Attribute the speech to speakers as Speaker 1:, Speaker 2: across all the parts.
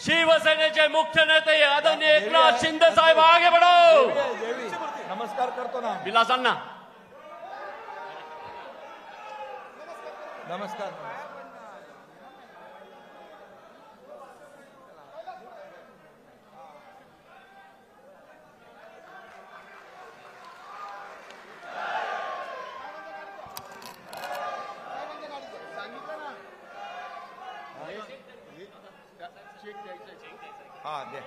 Speaker 1: शिवसेनेचे मुख्य नेते आदरणीय एकनाथ शिंदे साहेब आगे बढ़ो।
Speaker 2: नमस्कार करतो ना
Speaker 1: विलासांना
Speaker 2: नमस्कार। हाँ दे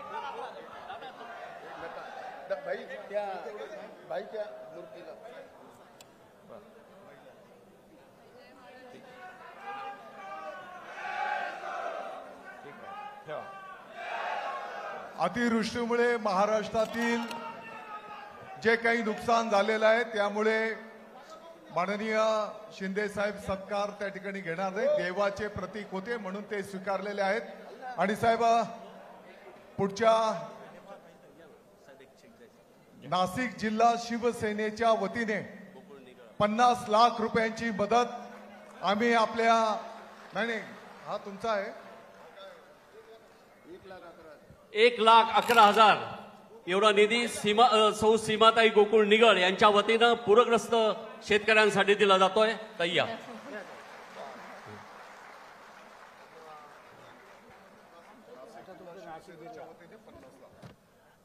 Speaker 2: भाई क्या मूर्तीला
Speaker 3: अतिवृष्टीमुळे महाराष्ट्रातील जे काही नुकसान झालेलं आहे त्यामुळे माननीय शिंदे साहेब सत्कार त्या ठिकाणी घेणार नाही। देवाचे प्रतीक होते म्हणून ते स्वीकारलेले आहेत। आणि साहेब पुढच्या नाशिक जिल्हा शिवसेनेच्या वतीने 50 लाख रुपयांची मदत आम्ही आपल्या नाही हा तुमचा आहे
Speaker 1: 1,11,000 एवढा निधी सौ सीमाताई गोकुळ निगड यांच्या वतीनं पूरग्रस्त शेतकऱ्यांसाठी दिला जातोय। तैया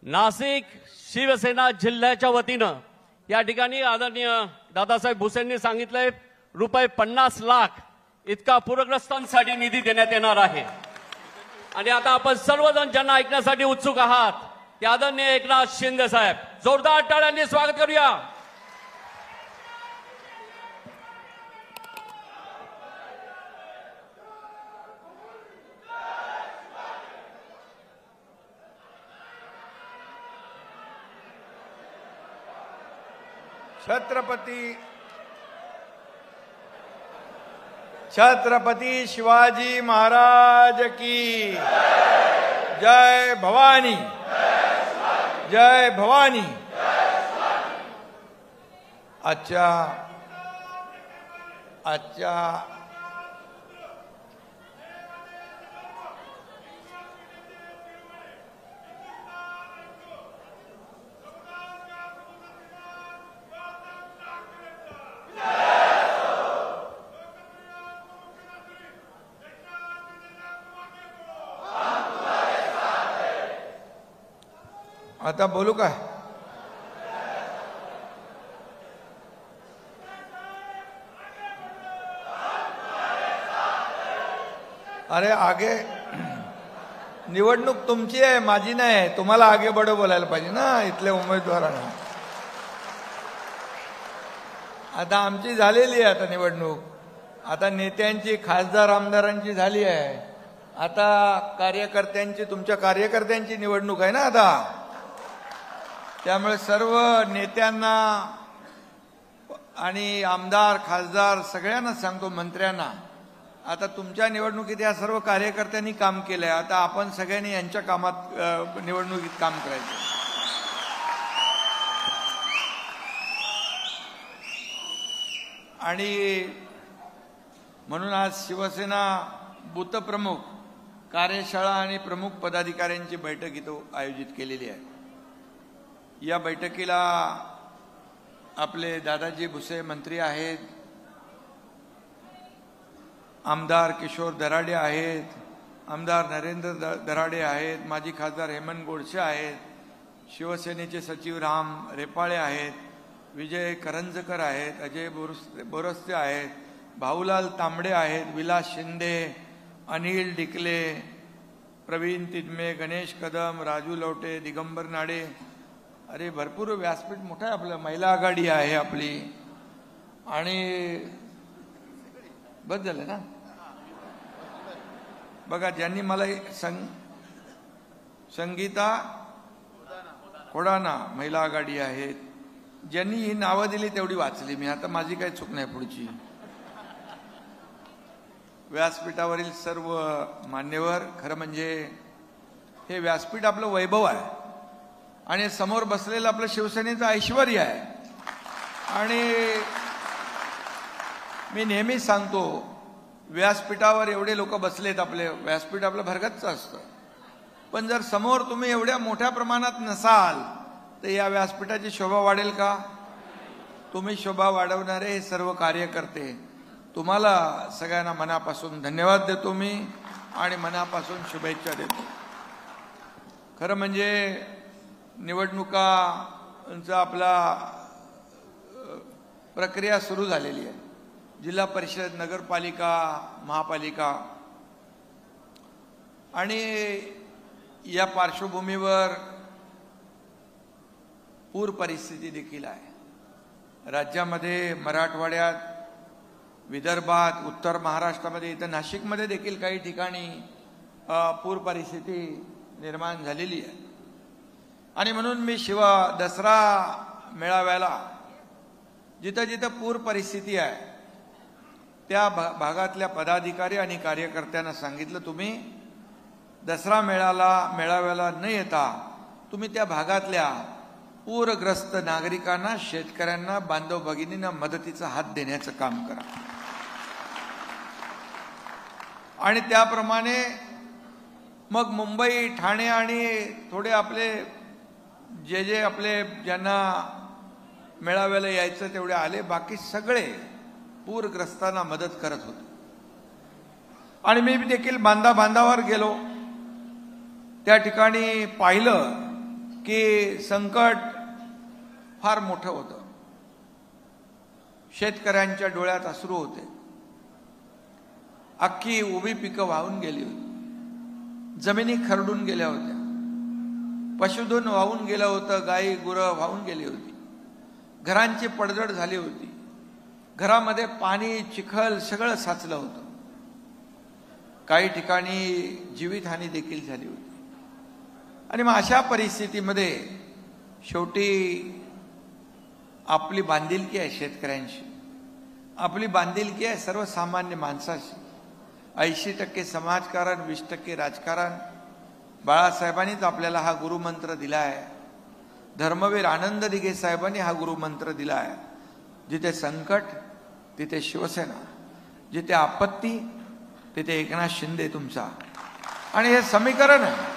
Speaker 1: नाशिक शिवसेना जिल्ह्याच्या वतीनं या ठिकाणी आदरणीय दादासाहेब भुसेंनी सांगितलंय रुपये 50 लाख इतका पूरग्रस्तांसाठी निधी देण्यात येणार आहे। आणि आता आपण सर्वजण ज्यांना ऐकण्यासाठी उत्सुक आहात ते आदरणीय एकनाथ शिंदे साहेब जोरदार टाळ्यांनी स्वागत करूया।
Speaker 2: छत्रपती शिवाजी महाराज की जय भवानी जय भवानी। अच्छा आता बोलू काय? अरे आगे निवडणूक तुमची आहे माझी नाही। तुम्हाला आगे बडो बोलायला पाहिजे ना इथल्या उमेदवारांना। आता आमची झालेली आहे आता निवडणूक। आता नेत्यांची खासदार आमदारांची झाली आहे। आता कार्यकर्त्यांची तुमच्या कार्यकर्त्यांची निवडणूक आहे ना आता। त्यामुळे सर्व नेत्यांना आणि आमदार खासदार सगळ्यांना सांगतो मंत्र्यांना आता तुमच्या निवडणुकीत या सर्व कार्यकर्त्यांनी काम केलंय। आता आपण सगळ्यांनी यांच्या कामात निवडणुकीत काम करायचं। आणि म्हणून आज शिवसेना बूथ प्रमुख कार्यशाळा आणि प्रमुख पदाधिकाऱ्यांची बैठक इथं आयोजित केलेली आहे। या बैठकीला आपले दादाजी भुसे मंत्री आहेत, आमदार किशोर दराडे आहेत, आमदार नरेंद्र दराडे आहेत, माजी खासदार हेमंत गोडसे आहेत, शिवसेनेचे सचिव राम रेपाळे आहेत, विजय करंजकर आहेत, अजय बोरस्ते आहेत, भाऊलाल तांबडे आहेत, विलास शिंदे, अनिल डिकले, प्रवीण तिदमे, गणेश कदम, राजू लवटे, दिगंबर नाडे। अरे भरपूर व्यासपीठ मोठं आहे आपलं। महिला आघाडी आहे आपली आणि बस झालं ना। बघा ज्यांनी मला संगीता खोडाना महिला आघाडी आहेत, ज्यांनी ही नावं दिली तेवढी वाचली मी। आता माझी काही चूक नाही पुढची। व्यासपीठावरील सर्व मान्यवर, खरं म्हणजे हे व्यासपीठ आपलं वैभव आहे आणि समोर बसलेलं आपलं शिवसेनेचं ऐश्वर्य आहे। आणि मी नेहमीच सांगतो, व्यासपीठावर एवढे लोक बसलेत, आपले व्यासपीठ आपलं भरगच्च असतं, पण जर समोर तुम्ही एवढ्या मोठ्या प्रमाणात नसाल तर या व्यासपीठाची शोभा वाढेल का? तुम्ही शोभा वाढवणारे हे सर्व कार्यकर्ते, तुम्हाला सगळ्यांना मनापासून धन्यवाद देतो मी आणि मनापासून शुभेच्छा देतो. खरं म्हणजे निवडणुकांचा आपला प्रक्रिया सुरू झालेली आहे. जिल्हा परिषद, नगरपालिका, महापालिका, आणि या पार्श्वभूमीवर पूर परिस्थिती देखील आहे. राज्यामध्ये, मराठवाड्यात, विदर्भात, उत्तर महाराष्ट्रामध्ये, इथं नाशिकमध्ये देखील काही ठिकाणी पूर परिस्थिती निर्माण झालेली आहे. आणि म्हणून मी दसरा मेळाव्याला जिथं जिथं पूर परिस्थिती आहे त्या भागातल्या पदाधिकारी आणि कार्यकर्त्यांना सांगितलं, तुम्ही दसरा मेळाव्याला न येता तुम्ही त्या भागातल्या पूरग्रस्त नागरिकांना, शेतकऱ्यांना, बांधव भगिनींना मदतीचा हात देण्याचं काम करा. आणि त्याप्रमाणे मग मुंबई, ठाणे आणि थोडे आपले जे आपले ज्यांना मेळाव्याला यायचं तेवढे आले, बाकी सगळे पूरग्रस्तांना मदत करत होते. आणि मी देखील बांधावर गेलो, त्या ठिकाणी पाहिलं की संकट फार मोठं होतं. शेतकऱ्यांच्या डोळ्यात अश्रू होते. अख्खी उभी पिकं वाहून गेली होती, जमिनी खरडून गेल्या होत्या, पशुधन वाहून गेलं होतं, गाई गुरं वाहून गेली होती, घरांची पडझड झाली होती, घरामध्ये पाणी, चिखल सगळं साचलं होतं. काही ठिकाणी जीवितहानी देखील झाली होती. आणि मग अशा परिस्थितीमध्ये शेवटी आपली बांधिलकी आहे शेतकऱ्यांशी, आपली बांधिलकी आहे सर्वसामान्य माणसाशी. 80% समाजकारण, 20% राजकारण. बाळासाहेबांनीच आपल्याला हा गुरुमंत्र दिला आहे. धर्मवीर आनंद दिघे साहेबांनी हा गुरुमंत्र दिला आहे. जिथे संकट तिथे शिवसेना, जिथे आपत्ती तिथे एकनाथ शिंदे तुमचा. आणि हे समीकरण आहे.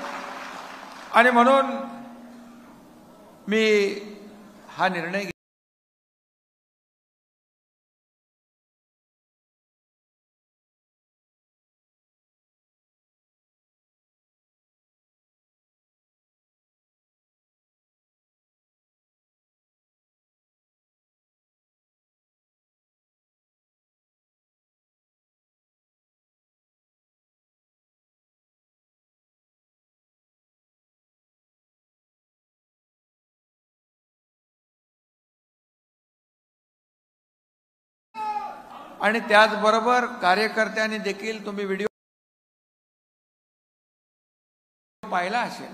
Speaker 2: आणि म्हणून मी हा निर्णय आणि त्याचबरोबर कार्यकर्त्यांनी देखील, तुम्ही व्हिडिओ पाहिला असेल,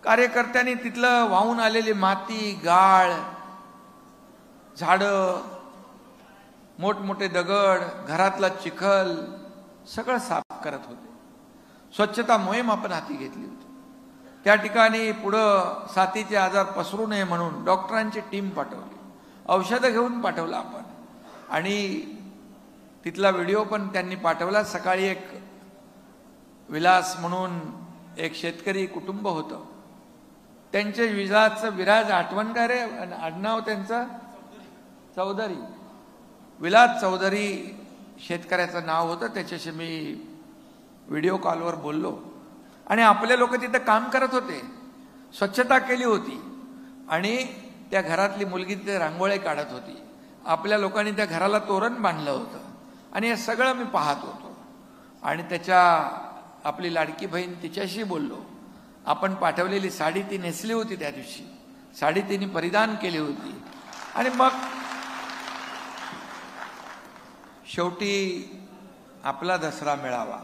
Speaker 2: कार्यकर्त्यांनी तिथलं वाहून आलेली माती, गाळ, झाडं, मोठमोठे दगड, घरातला चिखल सगळं साफ करत होते. स्वच्छता मोहीम आपण हाती घेतली होती. त्या ठिकाणी पुढं साथीचे आजार पसरू नये म्हणून डॉक्टरांची टीम पाठवली, औषधं घेऊन पाठवलं आपण. आणि तिथला व्हिडिओ पण त्यांनी पाठवला. सकाळी एक विलास म्हणून एक शेतकरी कुटुंब होतं, त्यांचे विराज आठवणकर आहे आडनाव त्यांचं, चौधरी, विलास चौधरी शेतकऱ्याचं नाव होतं. त्याच्याशी मी व्हिडिओ कॉलवर बोललो. आणि आपले लोक तिथं काम करत होते, स्वच्छता केली होती, आणि त्या घरातली मुलगी तिथे रांगोळी काढत होती. आपल्या लोकांनी त्या घराला तोरण बांधलं होतं. आणि हे सगळं मी पाहत होतो. आणि आपली लाडकी बहीण, तिच्याशी बोललो. आपण पाठवलेली साडी ती नेसली होती, त्या दिवशी साडी तिने परिधान केली होती. आणि मग शेवटी आपला दसरा मिळावा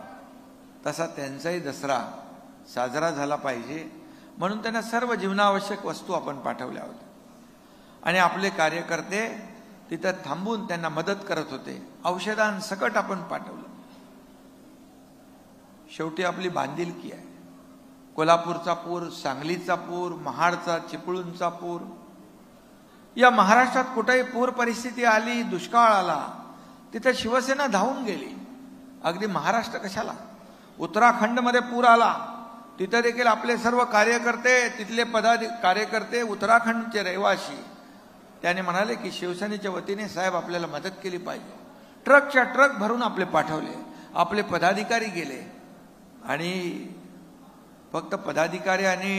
Speaker 2: तसा त्यांचाही दसरा साजरा झाला पाहिजे म्हणून त्यांना सर्व जीवनावश्यक वस्तू आपण पाठवल्या होत्या. आणि आपले कार्यकर्ते तिथं थांबून त्यांना मदत करत होते. औषधांसकट आपण पाठवलं. शेवटी आपली बांधिलकी आहे. कोल्हापूरचा पूर, सांगलीचा पूर, महाडचा, चिपळूणचा पूर, या महाराष्ट्रात कुठेही पूर परिस्थिती आली, दुष्काळ आला, तिथे शिवसेना धावून गेली. अगदी महाराष्ट्र कशाला, उत्तराखंडमध्ये पूर आला, तिथे देखील आपले सर्व कार्यकर्ते, तिथले कार्यकर्ते उत्तराखंडचे रहिवासी त्याने म्हणाले की शिवसेनेच्या वतीने साहेब आपल्याला मदत केली पाहिजे. ट्रकच्या ट्रक भरून आपले पाठवले, आपले पदाधिकारी गेले आणि फक्त पदाधिकारी आणि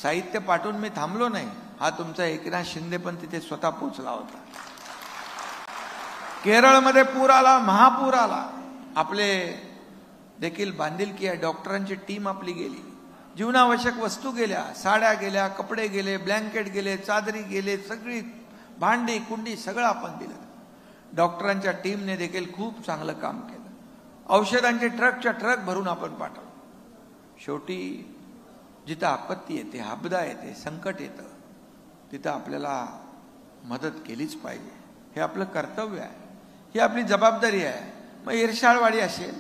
Speaker 2: साहित्य पाठवून मी थांबलो नाही. हा तुमचा एकनाथ शिंदे पण तिथे स्वतः पोहोचला होता. केरळमध्ये पूर आला, महापूर आला, आपले देखील बांधिलकी आहे, डॉक्टरांची टीम आपली गेली, जीवनावश्यक वस्तू गेल्या, साड्या गेल्या, कपडे गेले, ब्लँकेट गेले, चादरी गेले, सगळी भांडी कुंडी सगळं आपण दिलं. डॉक्टरांच्या टीमने देखील खूप चांगलं काम केलं. औषधांचे ट्रकच्या ट्रक भरून आपण पाठवलं. शेवटी जिथं आपत्ती येते, आपदा येते, संकट येतं, तिथं आपल्याला मदत केलीच पाहिजे. हे आपलं कर्तव्य आहे, ही आपली जबाबदारी आहे. मग इर्षाळवाडी असेल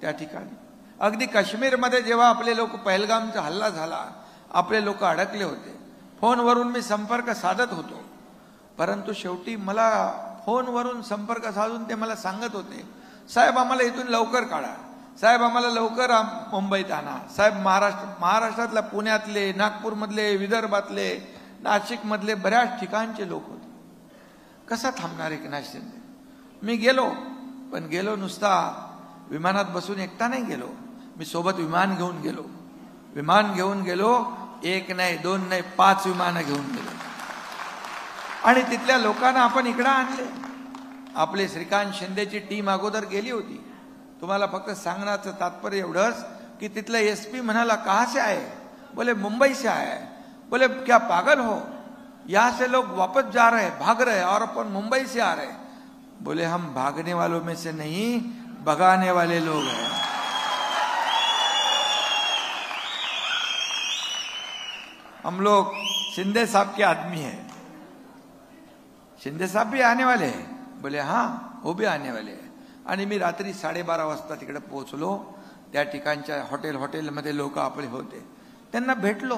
Speaker 2: त्या ठिकाणी, अगदी काश्मीरमध्ये जेव्हा आपले लोक, पहलगामचा हल्ला झाला, आपले लोक अडकले होते, फोनवरून मी संपर्क साधत होतो, परंतु शेवटी मला फोनवरून संपर्क साधून ते मला सांगत होते, साहेब आम्हाला इथून लवकर काढा, साहेब आम्हाला लवकर मुंबईत आणा, साहेब महाराष्ट्रातल्या पुण्यातले, नागपूरमधले, विदर्भातले, नाशिकमधले बऱ्याच ठिकाणचे लोक होते. कसा थांबणार एकनाथ शिंदे? मी गेलो, पण गेलो नुसता विमानात बसून एकटा नाही गेलो, मी सोबत विमान घेऊन गेलो. विमान घेऊन गेलो, एक नाही, दोन नाही, 5 विमानं घेऊन गेलो आणि तिथल्या लोकांना आपण इकडं आणले. आपले श्रीकांत शिंदेची टीम अगोदर गेली होती. तुम्हाला फक्त सांगण्याचं तात्पर्य एवढंच की तिथला एसपी म्हणाला, कहाँ से आए? बोले मुंबई से आए. बोले क्या पागल हो, यहाँ से लोग वापस जा रहे, भाग रहे और अपन मुंबई से आ रहे. बोले हम भागने वालों में से नहीं, भगाने वाले लोग हैं. हम लोग शिंदे साहब के आदमी हैं. शिंदे साहब भी आने वाले हैं. बोले हाँ, वो भी आने वाले हैं. आणि मी रात्री 12:30 वाजता तिकडे पोहोचलो. त्या ठिकाणच्या हॉटेलमध्ये लोक आपले होते, त्यांना भेटलो.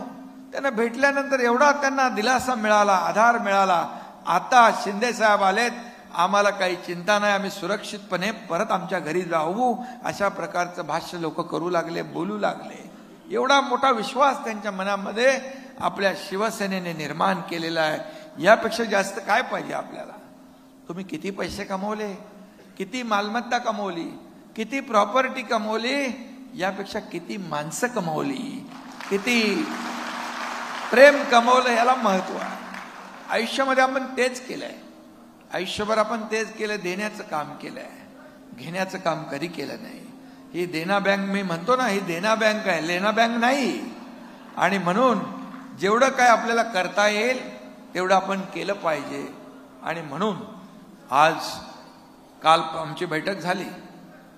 Speaker 2: त्यांना भेटल्यानंतर एवढा त्यांना दिलासा मिळाला, आधार मिळाला. आता शिंदे साहेब आलेत, आम्हाला काही चिंता नाही, आम्ही सुरक्षितपणे परत आमच्या घरी जाऊ, अशा प्रकारचं भाष्य लोक करू लागले, बोलू लागले. एवढा मोठा विश्वास त्यांच्या मनामध्ये आपल्या शिवसेनेने निर्माण केलेला आहे. यापेक्षा जास्त काय पाहिजे आपल्याला? तुम्ही किती पैसे कमवले, किती मालमत्ता कमवली, किती प्रॉपर्टी कमवली, यापेक्षा किती माणसं कमवली, किती प्रेम कमवलं, याला महत्व आहे. आयुष्यामध्ये आपण तेच केलंय, आयुष्यभर आपण तेच केलं, देण्याचं काम केलंय, घेण्याचं काम कधी केलं नाही. ही देना बँक मी म्हणतो ना, ही देना बँक आहे, लेना बँक नाही. आणि म्हणून जेवढं काय आपल्याला करता येईल तेवढं आपण केलं पाहिजे. आणि म्हणून आज काल आमची बैठक झाली,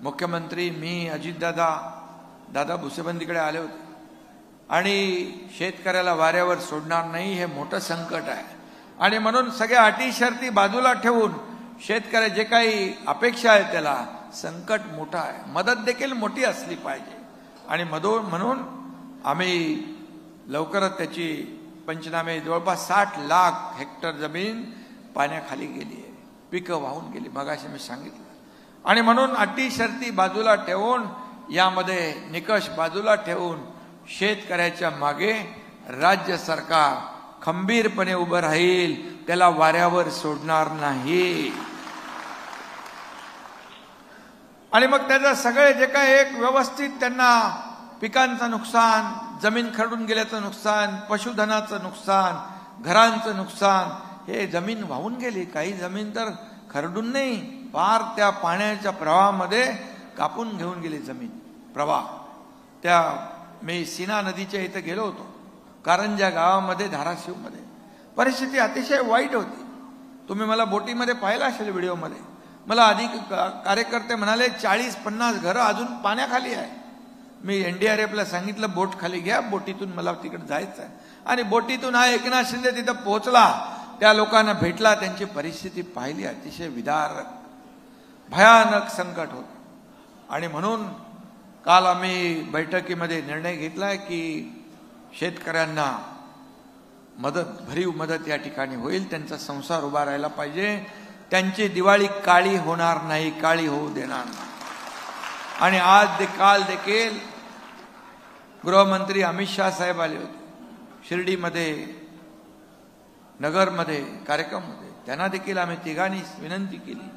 Speaker 2: मुख्यमंत्री, मी, अजितदादा, दादा भुसेबंदीकडे आले होते. आणि शेतकऱ्याला वाऱ्यावर सोडणार नाही, हे मोठं संकट आहे. आणि म्हणून सगळ्या अटी शर्ती बाजूला ठेवून शेतकऱ्या जे काही अपेक्षा आहे, त्याला संकट मोठं आहे, मदत देखील मोठी असली पाहिजे. आणि म्हणून आम्ही लवकरच त्याची पंचनामे, जवळपास 60 लाख हेक्टर जमीन पाण्याखाली गेली आहे, पिकं वाहून गेली, मगाशी मी सांगितलं. आणि म्हणून अटी शर्ती बाजूला ठेवून, यामध्ये निकष बाजूला ठेवून शेतकऱ्याच्या मागे राज्य सरकार खंबीरपणे उभं राहील, त्याला वाऱ्यावर सोडणार नाही. आणि मग त्याचं सगळे जे काही एक व्यवस्थित त्यांना पिकांचं नुकसान, जमीन खरडून गेल्याचं नुकसान, पशुधनाचं नुकसान, घरांचं नुकसान, हे जमीन वाहून गेली. काही जमीन तर खरडून नाही, पार त्या पाण्याच्या प्रवाहामध्ये कापून घेऊन गेली जमीन प्रवाह. त्या मी सीना नदीच्या इथं गेलो होतो, कारंजा गावामध्ये, धाराशिवमध्ये परिस्थिती अतिशय वाईट होती. तुम्ही मला बोटीमध्ये पाहिलं असेल व्हिडिओमध्ये. मला अधिक कार्यकर्ते म्हणाले 40-50 घरं अजून पाण्याखाली आहे. मी NDRFला सांगितलं, बोट खाली घ्या, बोटीतून मला तिकडे जायचं आहे. आणि बोटीतून हा एकनाथ शिंदे तिथं पोहोचला, त्या लोकांना भेटला, त्यांची परिस्थिती पाहिली, अतिशय विदारक, भयानक संकट होतं. आणि म्हणून काल आम्ही बैठकीमध्ये निर्णय घेतला की शेतकऱ्यांना मदत, भरीव मदत या ठिकाणी होईल, त्यांचा संसार उभा राहायला पाहिजे. त्यांची दिवाळी काळी होणार नाही, काळी होऊ देणार नाही. आणि आज काल देखील गृहमंत्री अमित शाह साहेब आले होते शिर्डीमध्ये, नगरमध्ये, कार्यक्रममध्ये. त्यांना देखील आम्ही तिघांनी विनंती केली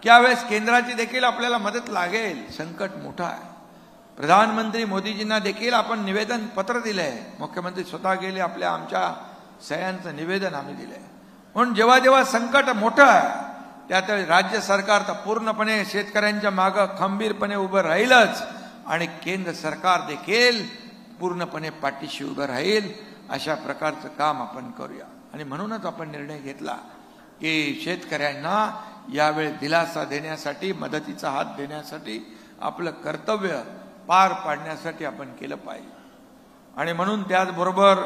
Speaker 2: की यावेळेस केंद्राची देखील आपल्याला मदत लागेल, संकट मोठं आहे. प्रधानमंत्री मोदीजींना देखील आपण निवेदन पत्र दिलंय, मुख्यमंत्री स्वतः गेले, आमच्या सह्यांचं निवेदन आम्ही दिलंय. म्हणून जेव्हा जेव्हा संकट मोठं आहे त्यात राज्य सरकार तर पूर्णपणे शेतकऱ्यांच्या मागं खंबीरपणे उभं राहीलच आणि केंद्र सरकार देखील पूर्णपणे पाठीशी उभं राहील. अशा प्रकारचं काम आपण करूया. आणि म्हणूनच आपण निर्णय घेतला की शेतकऱ्यांना यावेळी दिलासा देण्यासाठी, मदतीचा हात देण्यासाठी, आपलं कर्तव्य पार पाडण्यासाठी आपण केलं पाहिजे. आणि म्हणून त्याचबरोबर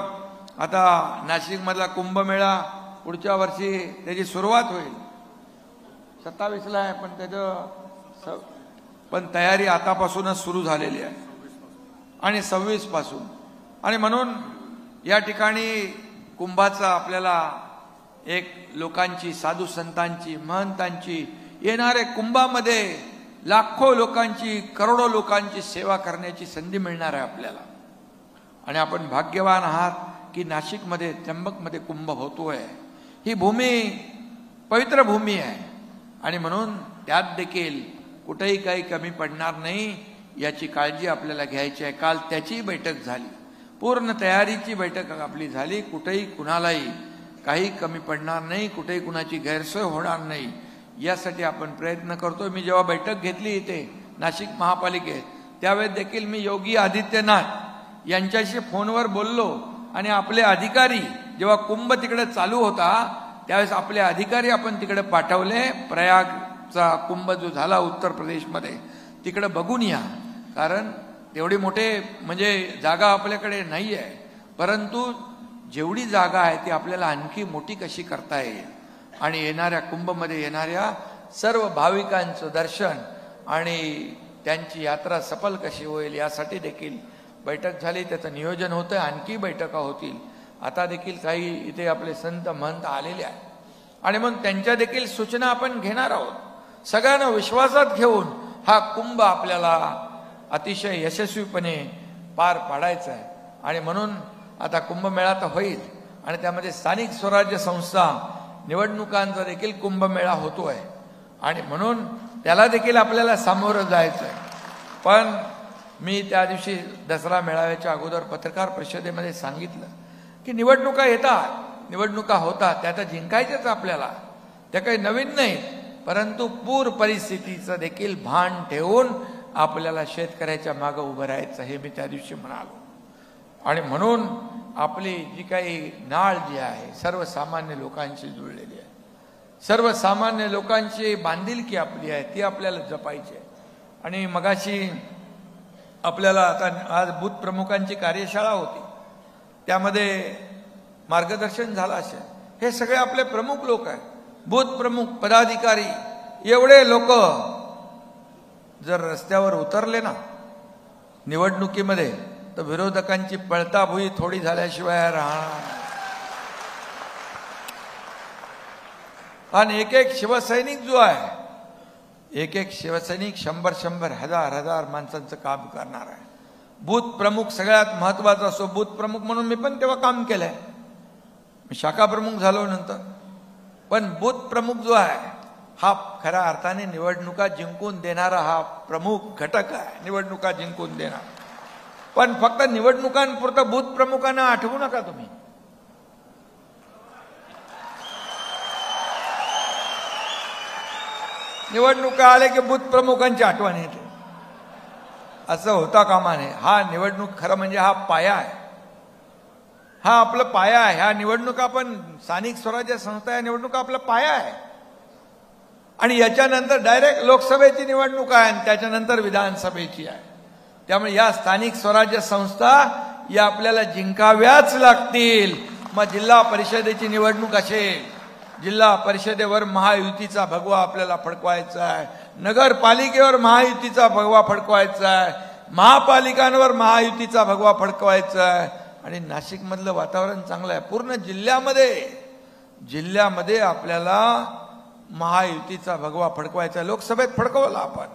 Speaker 2: आता नाशिकमधला कुंभमेळा पुढच्या वर्षी त्याची सुरुवात होईल. 27ला आहे, पण तयारी आतापासूनच सुरू झालेली आहे आणि 26 पासून. आणि म्हणून या ठिकाणी कुंभाचा आपल्याला एक लोकांची, साधू संतांची, महंतांची येणारे कुंभामध्ये लाखो लोकांची, करोडो लोकांची सेवा करण्याची संधी मिळणार आहे आपल्याला. आणि आपण भाग्यवान आहात की नाशिकमध्ये, त्र्यंबकमध्ये कुंभ होतोय. ही भूमी पवित्र भूमी आहे आणि म्हणून त्यात देखील कुठेही काही कमी पडणार नाही याची काळजी आपल्याला घ्यायची आहे. काल त्याची बैठक झाली, पूर्ण तयारीची बैठक आपली झाली. कुठेही कुणालाही काही कमी पडणार नाही, कुठेही कुणाची गैरसोय होणार नाही यासाठी आपण प्रयत्न करतो. मी जेव्हा बैठक घेतली इथे नाशिक महापालिकेत त्यावेळेस देखील मी योगी आदित्यनाथ यांच्याशी फोनवर बोललो आणि आपले अधिकारी, जेव्हा कुंभ तिकडे चालू होता त्यावेळेस आपले अधिकारी आपण तिकडे पाठवले. प्रयागचा कुंभ जो झाला उत्तर प्रदेशमध्ये तिकडे बघून या, कारण तेवढी मोठे म्हणजे जागा आपल्याकडे नाही आहे, परंतु जेवढी जागा आहे ती आपल्याला आणखी मोठी कशी करता येईल आणि येणाऱ्या कुंभमध्ये येणाऱ्या सर्व भाविकांचं दर्शन आणि त्यांची यात्रा सफल कशी होईल यासाठी देखील बैठक झाली. त्याचं नियोजन होतं, आणखी बैठका होतील. आता देखील काही इथे आपले संत महंत आलेले आहेत आणि मग त्यांच्या देखील सूचना आपण घेणार आहोत. सगळ्यांना विश्वासात घेऊन हा कुंभ आपल्याला अतिशय यशस्वीपणे पार पाडायचा आहे. आणि म्हणून आता कुंभमेळा तर होईल आणि त्यामध्ये स्थानिक स्वराज्य संस्था निवडणुकांचा देखील कुंभमेळा होतोय आणि म्हणून त्याला देखील आपल्याला सामोरं जायचं आहे. पण मी त्या दिवशी दसरा मेळाव्याच्या अगोदर पत्रकार परिषदेमध्ये सांगितलं की निवडणुका येतात, निवडणुका होतात, त्या तर जिंकायच्याच आपल्याला, त्या काही नवीन नाहीत, परंतु पूर परिस्थितीचं देखील भान ठेवून आपल्याला शेतकऱ्याच्या मागं उभं राहायचं हे मी त्या दिवशी म्हणालो. आणि म्हणून आपली जी काही नाळ जी आहे सर्वसामान्य लोकांशी जुळलेली आहे, सर्वसामान्य लोकांची बांधिलकी आपली आहे ती आपल्याला जपायची आहे. आणि मगाशी आपल्याला आता आज बूथ प्रमुखांची कार्यशाळा होती, त्यामध्ये मार्गदर्शन झालं असेल. हे सगळे आपले प्रमुख लोक आहेत, बूथ प्रमुख, पदाधिकारी, एवढे लोक जर रस्त्यावर उतरले ना निवडणुकीमध्ये तर विरोधकांची पळताभुई थोडी झाल्याशिवाय राहणार. आणि एक एक शिवसैनिक जो आहे, एक एक शिवसैनिक 100-100, 1000-1000 माणसांचं काम करणार आहे. बूथ प्रमुख सगळ्यात महत्वाचा असतो. बूथ प्रमुख म्हणून मी पण तेव्हा काम केलंय, मी शाखा प्रमुख झालो नंतर. पण बूथ प्रमुख जो आहे हा खऱ्या अर्थाने निवडणुका जिंकून देणारा हा प्रमुख घटक आहे, निवडणुका जिंकून देणार. पण फक्त निवडणुकांपुरतं बूथ प्रमुखांना आठवू नका तुम्ही. निवडणुका आले की बूथ प्रमुखांची आठवण येते, असं होता कामा नये. हा निवडणूक खरं म्हणजे हा पाया आहे, हा आपला पाया आहे. ह्या निवडणुका पण स्थानिक स्वराज्य संस्था या निवडणुका आपला पाया आहे. आणि याच्यानंतर डायरेक्ट लोकसभेची निवडणूक आहे आणि त्याच्यानंतर विधानसभेची आहे. त्यामुळे या स्थानिक स्वराज्य संस्था या आपल्याला जिंकाव्याच लागतील. मग जिल्हा परिषदेची निवडणूक असेल, जिल्हा परिषदेवर महायुतीचा भगवा आपल्याला फडकवायचा आहे, नगरपालिकेवर महायुतीचा भगवा फडकवायचा आहे, महापालिकांवर महायुतीचा भगवा फडकवायचा आहे. आणि नाशिकमधलं वातावरण चांगलं आहे. पूर्ण जिल्ह्यामध्ये आपल्याला महायुतीचा भगवा फडकवायचा. लोकसभेत फडकवला आपण,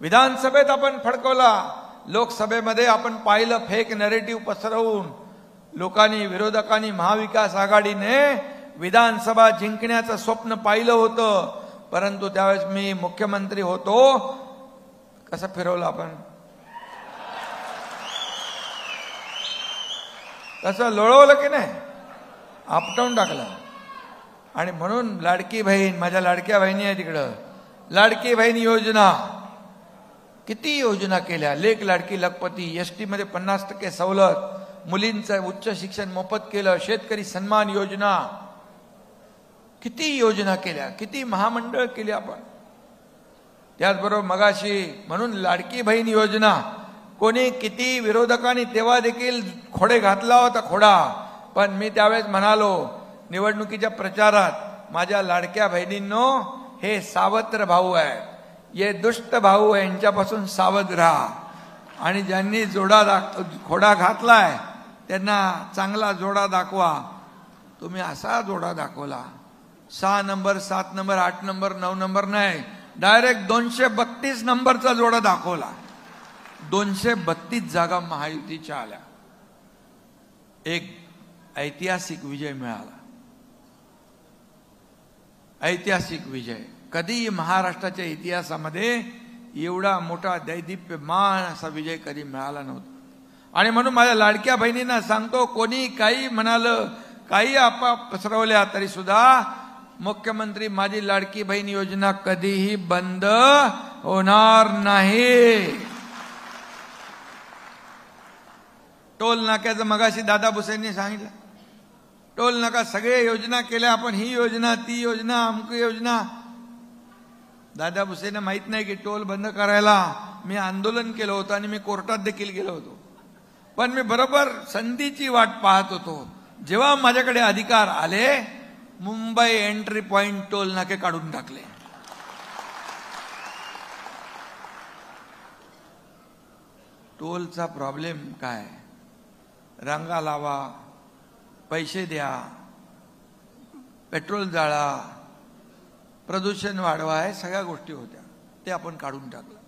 Speaker 2: विधानसभेत आपण फडकवला, लोकसभेमध्ये आपण पाहिलं फेक नरेटिव्ह पसरवून लोकांनी, विरोधकांनी महाविकास आघाडीने विधानसभा जिंकण्याचं स्वप्न पाहिलं होतं. परंतु त्यावेळेस मी मुख्यमंत्री होतो. कसं फिरवलं आपण, कसं लोळवलं की नाही, आपटवून टाकलं. आणि म्हणून लाडकी बहीण, माझ्या लाडक्या बहिणी आहे तिकडं, लाडकी बहीण योजना, किती योजना केल्या. लेक लाडकी लखपती, एसटी मध्ये 50% सवलत, मुलींचं उच्च शिक्षण मोफत केलं, शेतकरी सन्मान योजना, किती योजना केल्या, किती महामंडळ केली आपण. त्याचबरोबर मगाशी म्हणून लाडकी बहीण योजना, कोणी किती विरोधकांनी तेव्हा देखील खोडे घातला होता खोडा, पण मी त्यावेळेस म्हणालो निवडणुकीच्या प्रचारात, माझ्या लाडक्या बहिणींनो, हे सावत्र भाऊ आहे, हे दुष्ट भाऊ आहे, यांच्यापासून सावध राहा. आणि ज्यांनी खोडा घातलाय त्यांना चांगला जोडा दाखवा. तुम्ही असा जोडा दाखवला, 6 नंबर, 7 नंबर, 8 नंबर, 9 नंबर नाही, डायरेक्ट 232 नंबरचा जोडा दाखवला. 232 जागा महायुतीच्या आल्या. एक ऐतिहासिक विजय मिळाला, ऐतिहासिक विजय. कधी महाराष्ट्राच्या इतिहासामध्ये एवढा मोठा दैदिप्यमान असा विजय कधी मिळाला नव्हता. आणि म्हणून माझ्या लाडक्या बहिणींना सांगतो, कोणी काही म्हणालं, काही आपा पसरवल्या तरी सुद्धा मुख्यमंत्री माझी लाडकी बहीण योजना कधीही बंद होणार नाही. टोल नाक्याचं मगाशी दादा भुसेंनी सांगितलं, टोल नाका सगळे योजना केल्या आपण, ही योजना, ती योजना, अमुक योजना. दादा भुसेंना माहित नाही की टोल बंद करायला मी आंदोलन केलं होतं आणि मी कोर्टात देखील गेलो होतो. पण मी बरोबर संधीची वाट पाहत होतो. जेव्हा माझ्याकडे अधिकार आले, मुंबई एंट्री पॉइंट टोल नाके काढून टाकले. टोलचा प्रॉब्लेम काय, रांगा लावा, पैसे द्या, पेट्रोल जाळा, प्रदूषण वाढवा, हे सगळ्या गोष्टी होत्या, ते आपण काढून टाकलं.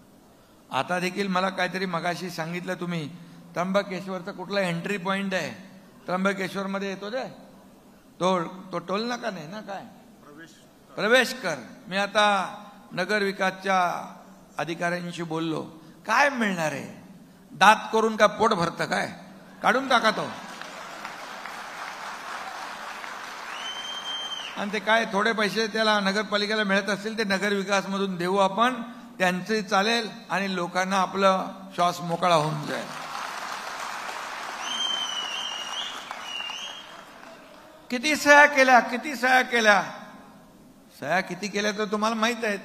Speaker 2: आता देखील मला काहीतरी मगाशी सांगितलं तुम्ही, त्र्यंबकेश्वरचा कुठला एंट्री पॉइंट आहे, त्र्यंबकेश्वर मध्ये येतो रे तो टोल नाका नाही ना, काय प्रवेश कर. मी आता नगर विकासच्या अधिकाऱ्यांशी बोललो, काय मिळणार आहे, दात करून काय पोट भरतं काय, काढून टाका तो. आणि ते काय थोडे पैसे त्याला नगरपालिकेला मिळत असतील ते नगर विकास मधून देऊ आपण, त्यांचे चालेल आणि लोकांना आपलं श्वास मोकळा होऊन जाईल. किती सह्या केल्या, किती सह्या केल्या, सह्या किती केल्या तर तुम्हाला माहित आहेत.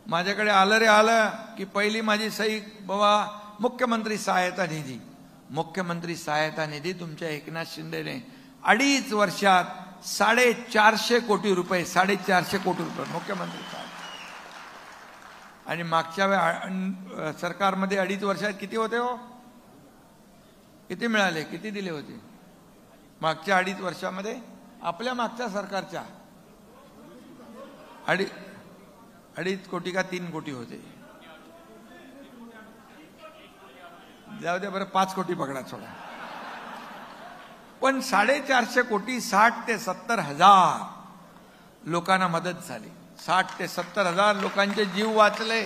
Speaker 2: माझ्याकडे आलं रे आलं की पहिली माझी सही, बाबा मुख्यमंत्री सहायता निधी, मुख्यमंत्री सहायता निधी तुमच्या एकनाथ शिंदेने 2.5 वर्षात 450 कोटी रुपये, 450 कोटी रुपये मुख्यमंत्री साहेब. आणि मागच्या सरकारमध्ये 2.5 वर्षात किती होते हो, किती मिळाले, किती दिले होते मागच्या 2.5 वर्षामध्ये, आपल्या मागच्या सरकारच्या 2.5 कोटी का 3 कोटी होते, जाऊ द्या बरं, 5 कोटी पकडा सोडा. पण 450 कोटी 60 ते 70 हजार लोकांना मदत झाली. 60 ते 70 हजार लोकांचे जीव वाचले.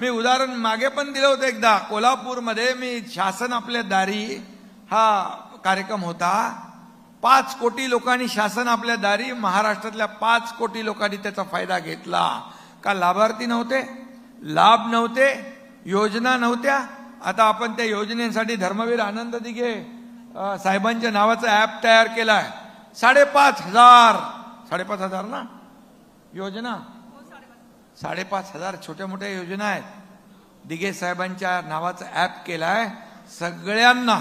Speaker 2: मी उदाहरण मागे पण दिलं होतं एकदा, कोल्हापूरमध्ये मी शासन आपल्या दारी हा कार्यक्रम होता. 5 कोटी लोकांनी शासन आपल्या दारी, महाराष्ट्रातल्या 5 कोटी लोकांनी त्याचा फायदा घेतला. का लाभार्थी नव्हते, लाभ नव्हते, योजना नव्हत्या. आता आपण त्या योजनेसाठी धर्मवीर आनंद दिघे साहेबांच्या नावाचा ऍप तयार केलाय. 5,500 ना योजना, 5,500 छोट्या मोठ्या योजना आहेत. दिघे साहेबांच्या नावाचा ऍप केलाय. सगळ्यांना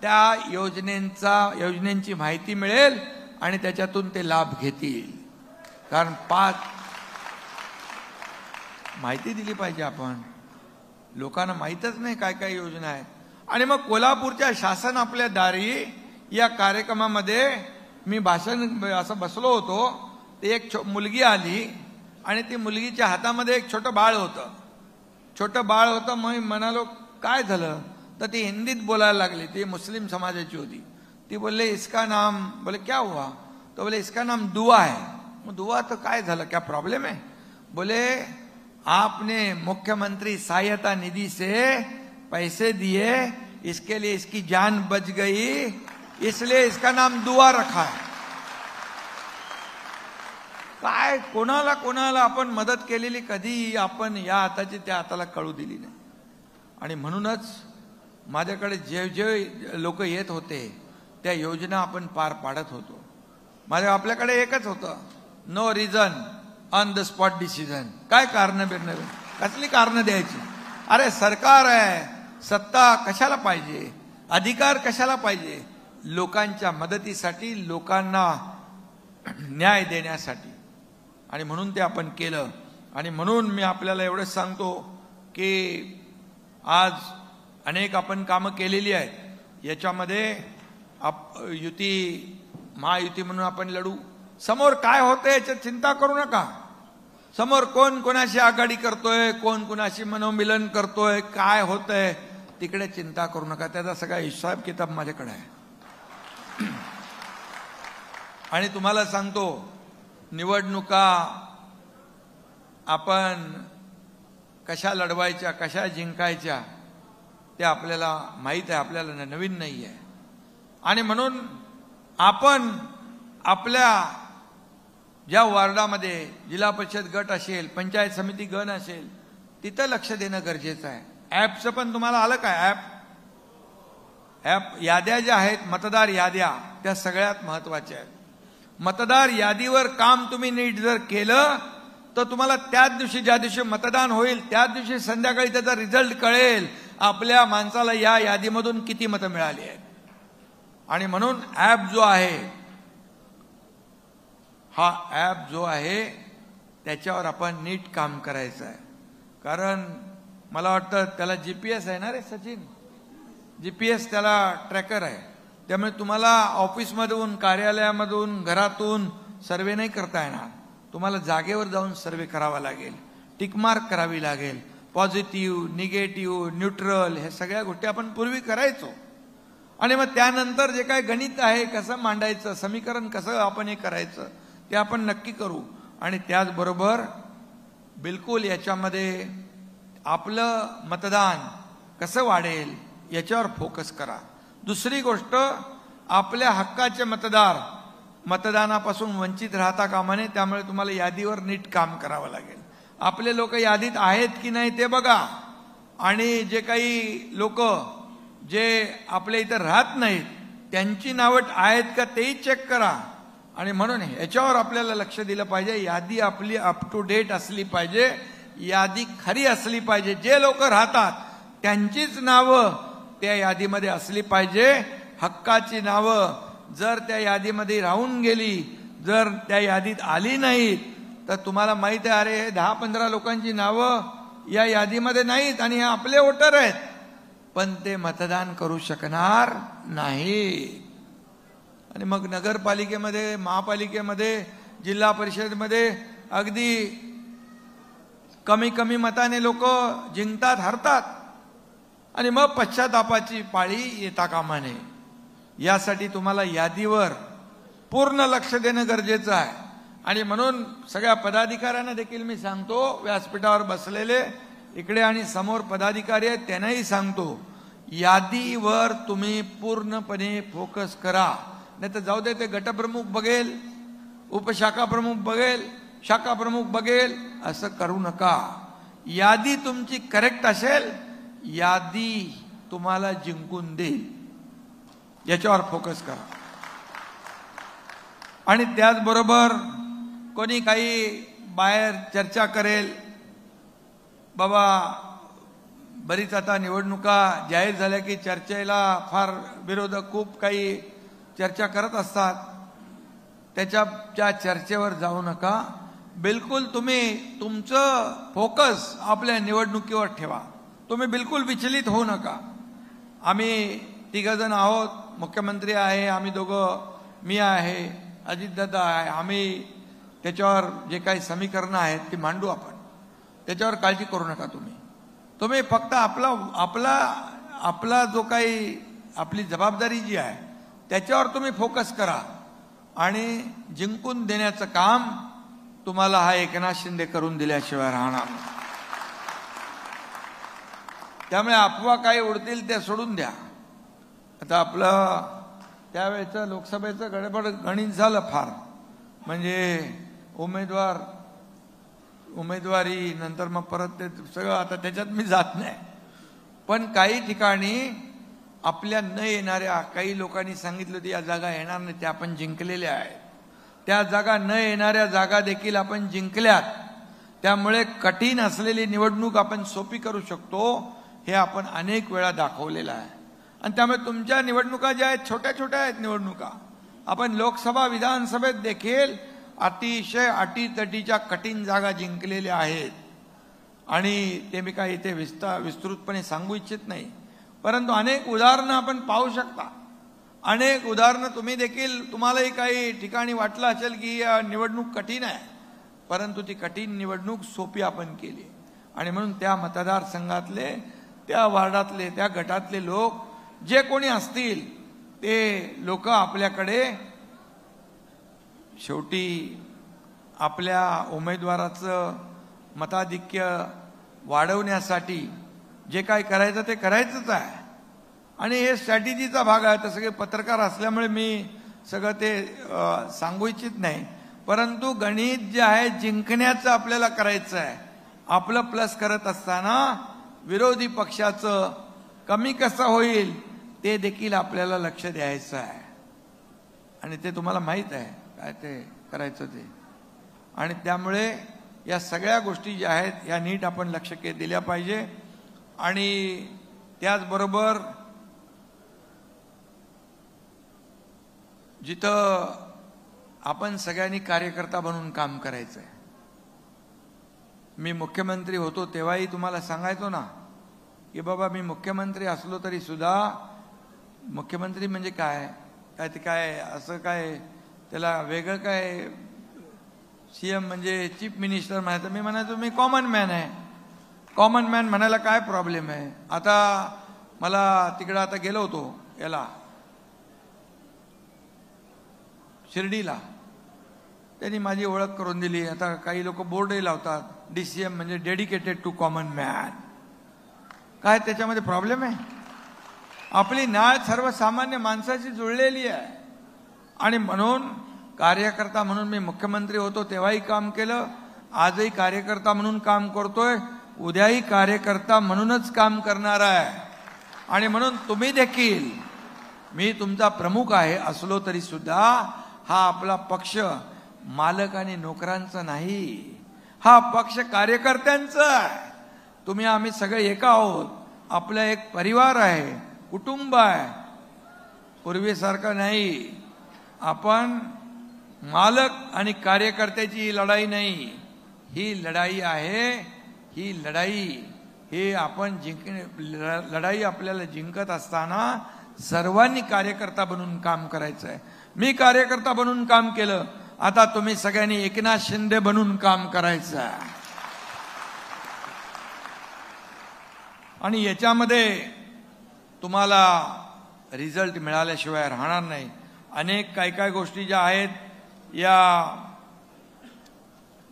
Speaker 2: त्या योजनेची माहिती मिळेल आणि त्याच्यातून ते लाभ घेतील. कारण माहिती दिली पाहिजे आपण, लोकांना माहीतच नाही काय काय योजना आहेत. आणि मग कोल्हापूरच्या शासन आपल्या दारी या कार्यक्रमामध्ये मी भाषण असं बसलो होतो. ती एक मुलगी आली आणि ती मुलगीच्या हातामध्ये एक छोटं बाळ होतं. छोटं बाळ होतं. मग म्हणालो काय झालं, तर ती हिंदीत बोलायला लागली. ती मुस्लिम समाजाची होती. ती बोलले इसका नाम, बोले क्या हुआ, तो बोले इसका नाम दुआ है. मग दुआ तो काय झालं, क्या प्रॉब्लम है, बोले आपने मुख्यमंत्री सहायता निधि से पैसे दिए, इसके लिए इसकी जान बच गई, इसलिए इसका नाम दुआ रखा है. काय कोणाला कोणाला आपण मदत केलेली कधी आपण या हाताची त्या हाताला कळू दिली नाही. आणि म्हणूनच माझ्याकडे जे जे लोक येत होते त्या योजना आपण पार पाडत होतो. आपल्याकडे एकच होतं, no reason on the spot decision. काय कारण बिरणं, कसली कारण द्यायची. अरे सरकार आहे, सत्ता कशाला पाहिजे, अधिकार कशाला पाहिजे, लोकांच्या मदतीसाठी, लोकांना न्याय देण्यासाठी. आणि म्हणून ते आपण केलं. आणि म्हणून मी आपल्याला एवढंच सांगतो की आज अनेक आपण कामं केलेली आहेत. याच्यामध्ये युती, महायुती म्हणून आपण लढू. समोर काय होतंय याची चिंता करू नका. समोर कोण कोणाशी आघाडी करतोय, कोण कोणाशी मनोमिलन करतोय, काय होतंय तिकडे चिंता करू नका. त्याचा सगळा हिसाब किताब माझ्याकडे आहे. आणि तुम्हाला सांगतो, निवडणुका आपण कशा लढवायच्या, कशा जिंकायच्या ते आपल्याला माहीत आहे, आपल्याला नवीन नाही आहे. आणि म्हणून आपण आपल्या ज्या वार्डामध्ये जिल्हा परिषद गट असेल, पंचायत समिती गण असेल, तिथं लक्ष देणं गरजेचं आहे. ॲपचं पण तुम्हाला आलं काय, ॲप याद्या ज्या आहेत, मतदार याद्या, त्या सगळ्यात महत्वाच्या आहेत. मतदार यादीवर काम तुम्ही नीट जर केलं तर तुम्हाला त्याच दिवशी, ज्या दिवशी मतदान होईल त्याच दिवशी संध्याकाळी त्याचा रिझल्ट कळेल, आपल्या माणसाला या यादीमधून किती मतं मिळाली आहेत. आणि म्हणून ॲप जो आहे, हा ॲप जो आहे त्याच्यावर आपण नीट काम करायचं आहे. कारण मला वाटतं त्याला GPS आहे ना रे सचिन, GPS त्याला ट्रॅकर आहे. त्यामुळे तुम्हाला ऑफिसमधून, कार्यालयामधून, घरातून सर्वे नाही करता येणार. तुम्हाला जागेवर जाऊन सर्वे करावा लागेल, टिकमार्क करावी लागेल. पॉझिटिव्ह, निगेटिव्ह, न्यूट्रल, हे सगळ्या गोष्टी आपण पूर्वी करायचो. आणि मग त्यानंतर जे काय गणित आहे, कसं मांडायचं, समीकरण कसं आपण हे करायचं, ते आपण नक्की करू. आणि त्याचबरोबर बिलकुल याच्यामध्ये आपलं मतदान कसं वाढेल याच्यावर फोकस करा. दुसरी गोष्ट, आपल्या हक्काचे मतदार मतदानापासून वंचित राहता कामा नये. त्यामुळे तुम्हाला यादीवर नीट काम करावं लागेल. आपले लोक यादीत आहेत की नाही ते बघा. आणि जे काही लोक जे आपल्या इथं राहत नाहीत त्यांची नावं आहेत का तेही चेक करा. आणि म्हणून ह्याच्यावर आपल्याला लक्ष दिलं पाहिजे. यादी आपली अप टू डेट असली पाहिजे, यादी खरी असली पाहिजे. जे लोक राहतात त्यांचीच नावं त्या यादीमध्ये असली पाहिजे. हक्काची नावं जर त्या यादीमध्ये राहून गेली, जर त्या यादीत आली नाहीत, तर तुम्हाला माहित आहे, अरे 10-15 लोकांची नावं या यादीमध्ये नाहीत आणि हे आपले वोटर आहेत, पण ते मतदान करू शकणार नाही. आणि मग नगरपालिकेमध्ये, महापालिकेमध्ये, जिल्हा परिषदेमध्ये अगदी कमी कमी मताने लोक जिंकतात, हरतात. आणि मग पश्चातापाची पाळी येता कामा नये. यासाठी तुम्हाला यादीवर पूर्ण लक्ष देणं गरजेचं आहे. आणि म्हणून सगळ्या पदाधिकाऱ्यांना देखील मी सांगतो, व्यासपीठावर बसलेले इकडे आणि समोर पदाधिकारी आहेत त्यांनाही सांगतो, यादीवर तुम्ही पूर्णपणे फोकस करा. नाही तर जाऊ दे, ते गटप्रमुख बघेल, उपशाखा प्रमुख बघेल, शाखा प्रमुख बघेल, असं करू नका. यादी तुमची करेक्ट असेल, यादी तुम्हाला जिंकून देईल, याच्यावर फोकस करा. आणि त्याचबरोबर कोणी काही बाहेर चर्चा करेल, बाबा बरीच आता निवडणुका जाहीर झाल्या की चर्चेला फार विरोधक खूप काही चर्चा करत असतात, त्याच्या चर्चेवर जाऊ नका. बिलकुल तुम्ही तुमचं फोकस आपल्या निवडणुकीवर ठेवा. तुम्ही बिलकुल विचलित होऊ नका. आम्ही 3 जण आहोत, मुख्यमंत्री आहे, आम्ही दोघं, मी आहे, अजितदादा आहे, आम्ही त्याच्यावर जे काही समीकरणं आहेत ती मांडू आपण. त्याच्यावर काळजी करू नका तुम्ही फक्त आपला जो काही आपली जबाबदारी जी आहे त्याच्यावर तुम्ही फोकस करा आणि जिंकून देण्याचं काम तुम्हाला हा एकनाथ शिंदे करून दिल्याशिवाय राहणार नाही. त्यामुळे अफवा काही उडतील ते सोडून द्या. आता आपलं त्यावेळेचं लोकसभेचं गणित झालं फार, म्हणजे उमेदवारी नंतर मग परत ते सगळं, आता त्याच्यात मी जात नाही. पण काही ठिकाणी आपल्या न येणाऱ्या काही लोकांनी सांगितलं होती या जागा येणार नाही, त्या आपण जिंकलेल्या आहेत. त्या जागा न येणाऱ्या जागा देखील आपण जिंकल्यात. त्यामुळे कठीण असलेली निवडणूक आपण सोपी करू शकतो हे आपण अनेक वेळा दाखवलेलं आहे. आणि त्यामुळे तुमच्या निवडणुका ज्या आहेत छोट्या छोट्या आहेत निवडणुका. आपण लोकसभा विधानसभेत देखील अतिशय अटीतटीच्या कठीण जागा जिंकलेल्या आहेत. आणि ते मी काही इथे विस्तृतपणे सांगू इच्छित नाही, परंतु अनेक उदाहरणं आपण पाहू शकता. अनेक उदाहरणं तुम्हालाही काही ठिकाणी वाटलं असेल की निवडणूक कठीण आहे, परंतु ती कठीण निवडणूक सोपी आपण केली. आणि म्हणून त्या मतदारसंघातले, त्या वार्डातले, त्या गटातले लोक जे कोणी असतील ते लोक आपल्याकडे शेवटी आपल्या उमेदवाराचं मताधिक्य वाढवण्यासाठी जे काय करायचं ते करायचंच आहे. आणि हे स्ट्रॅटेजीचा भाग आहे. तर सगळे पत्रकार असल्यामुळे मी सगळं ते सांगू इच्छित नाही, परंतु गणित जे आहे जिंकण्याचं आपल्याला करायचं आहे. आपलं प्लस करत असताना विरोधी पक्षाचं कमी कसं होईल ते देखील आपल्याला लक्ष द्यायचं आहे. आणि ते तुम्हाला माहीत आहे काय ते करायचं ते. आणि त्यामुळे या सगळ्या गोष्टी ज्या आहेत या नीट आपण लक्ष दिल्या पाहिजे. आणि त्याचबरोबर जिथं आपण सगळ्यांनी कार्यकर्ता बनून काम करायचं आहे. मी मुख्यमंत्री होतो तेव्हाही तुम्हाला सांगायचो ना की बाबा मी मुख्यमंत्री असलो तरी सुद्धा मुख्यमंत्री म्हणजे काय ते काय असं काय त्याला वेगळं काय सीएम म्हणजे चीफ मिनिस्टर म्हणायचं. मी म्हणायचो मी कॉमन मॅन आहे. कॉमन मॅन म्हणायला काय प्रॉब्लेम आहे. आता मला तिकडं आता गेलो होतो याला शिर्डीला, त्यांनी माझी ओळख करून दिली. आता काही लोक बोर्डही लावतात DCM म्हणजे डेडिकेटेड टू कॉमन मॅन. काय त्याच्यामध्ये प्रॉब्लेम आहे. आपली नाळ सर्वसामान्य माणसाची जुळलेली आहे. आणि म्हणून कार्यकर्ता म्हणून मी मुख्यमंत्री होतो तेव्हाही काम केलं, आजही कार्यकर्ता म्हणून काम करतोय, उद्याही कार्यकर्ता म्हणूनच काम करणार आहे. आणि म्हणून तुम्ही देखील, मी तुमचा प्रमुख आहे असलो तरी सुद्धा हा आपला पक्ष मालक आणि नोकरांचा नाही, हा पक्ष कार्यकर्त्यांचा आहे. तुम्ही आम्ही सगळे एका आहोत. आपला एक परिवार आहे, कुटुंब आहे. पूर्वीसारखं नाही. आपण मालक आणि कार्यकर्त्याची लढाई नाही, ही लढाई आहे. ही लढाई हे आपण लढाई आपल्याला जिंकत असताना सर्वांनी कार्यकर्ता बनून काम करायचं आहे. मी कार्यकर्ता बनून काम केलं, आता तुम्ही सगळ्यांनी एकनाथ शिंदे बनून काम करायचं आहे. आणि याच्यामध्ये तुम्हाला रिझल्ट मिळाल्याशिवाय राहणार नाही. अनेक काय गोष्टी ज्या आहेत या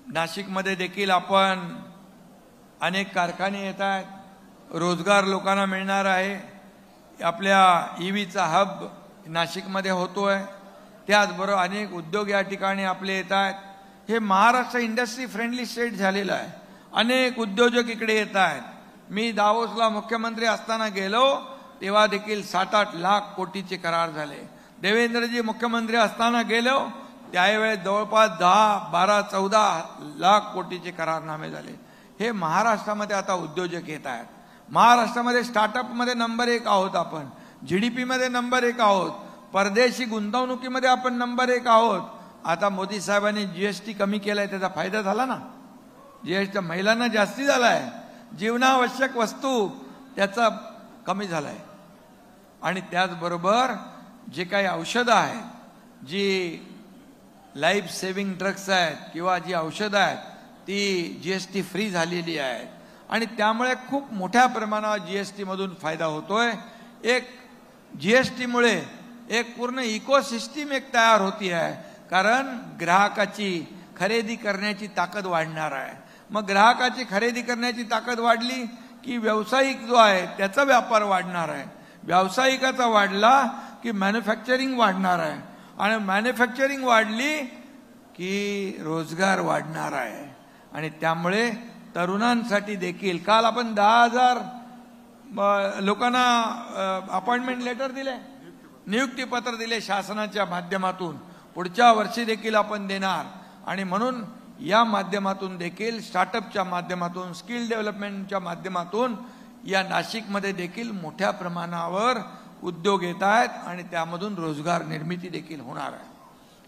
Speaker 2: नाशिकमध्ये देखील आपण अनेक कारखाने येत आहेत, रोजगार लोकांना मिळणार आहे. आपल्या EVचा हब नाशिकमध्ये होतोय. त्याचबरोबर अनेक उद्योग या ठिकाणी आपले येत आहेत. हे महाराष्ट्र इंडस्ट्री फ्रेंडली स्टेट झालेलं आहे. अनेक उद्योजक इकडे येत आहेत. मी दावोसला मुख्यमंत्री असताना गेलो तेव्हा देखील 7-8 लाख कोटीचे करार झाले. देवेंद्रजी मुख्यमंत्री असताना गेलो त्यावेळेस जवळपास 10-12-14 लाख कोटीचे करारनामे झाले. हे महाराष्ट्रामध्ये आता उद्योजक येत आहेत. महाराष्ट्रामध्ये स्टार्टअपमध्ये नंबर 1 आहोत आपण. GDP मध्ये नंबर 1 आहोत. परदेशी गुंतवणुकीमध्ये आपण नंबर 1 आहोत. आता मोदी साहेबांनी GST कमी केलाय, त्याचा फायदा झाला ना. GST महिलांना जास्ती झालाय. जीवनावश्यक वस्तू त्याचा कमी झालाय. आणि त्याचबरोबर जे काही औषधं आहेत, जी लाईफ सेव्हिंग ड्रग्स आहेत किंवा जी औषधं आहेत ती GST फ्री झालेली आहेत आणि त्यामुळे खूप मोठ्या प्रमाणावर GST मधून फायदा होतोय. एक GST मुळे एक पूर्ण इकोसिस्टीम एक तयार होती आहे, कारण ग्राहकाची खरेदी करण्याची ताकद वाढणार आहे. मग ग्राहकाची खरेदी करण्याची ताकद वाढली की व्यावसायिक जो आहे त्याचा व्यापार वाढणार आहे. व्यावसायिकाचा वाढला की मॅन्युफॅक्चरिंग वाढणार आहे आणि मॅन्युफॅक्चरिंग वाढली की रोजगार वाढणार आहे. आणि त्यामुळे तरुणांसाठी देखील काल आपण 10,000 लोकांना अपॉइंटमेंट लेटर दिले, नियुक्तीपत्र दिले शासनाच्या माध्यमातून. पुढच्या वर्षी देखील आपण देणार आणि म्हणून या माध्यमातून देखील स्टार्टअपच्या माध्यमातून स्किल डेव्हलपमेंटच्या माध्यमातून या नाशिकमध्ये देखील मोठ्या प्रमाणावर उद्योग येत आहेत आणि त्यामधून रोजगार निर्मिती देखील होणार आहे.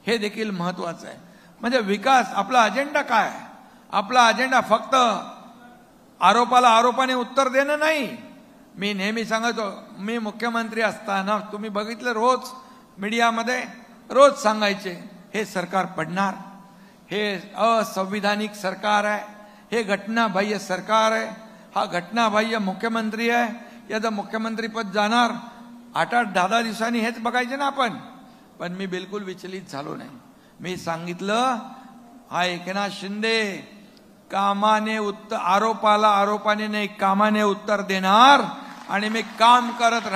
Speaker 2: हे देखील महत्वाचं आहे. म्हणजे विकास आपला अजेंडा काय आहे? आपला अजेंडा फक्त आरोपाला आरोपाने उत्तर देणं नाही. मी नेहमी सांगतो, मी मुख्यमंत्री असताना तुम्ही बघितलं रोज मीडियामध्ये रोज सांगायचे हे सरकार पडणार, हे असंविधानिक सरकार आहे, हे घटनाबाह्य सरकार आहे, हा घटनाबाह्य मुख्यमंत्री आहे, याचं मुख्यमंत्रीपद जाणार. 8-10 दिवसांनी हेच बघायचे ना आपण. पण मी बिलकुल विचलित झालो नाही. मी सांगितलं हा एकनाथ शिंदे कामाने आरोपाला आरोपाने नाही कामाने उत्तर देणार आणि मी काम करत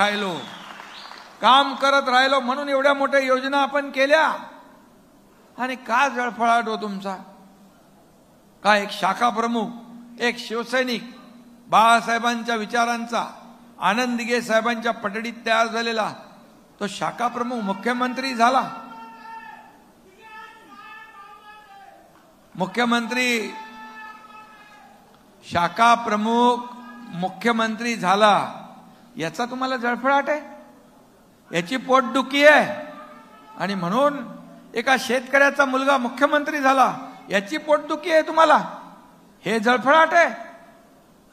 Speaker 2: राहिलो म्हणून एवढ्या मोठ्या योजना आपण केल्या. आणि का जळफळाट हो तुमचा? का एक शाखा प्रमुख, एक शिवसैनिक, बाळासाहेबांच्या विचारांचा, आनंद दिघे साहेबांच्या पटडीत तयार झालेला तो शाखा प्रमुख मुख्यमंत्री झाला. शाखा प्रमुख मुख्यमंत्री झाला याचा तुम्हाला जळफळाट आहे? याची पोटदुखी आहे? आणि म्हणून एका शेतकऱ्याचा मुलगा मुख्यमंत्री झाला याची पोटदुखी आहे तुम्हाला? हे जळफळाट आहे?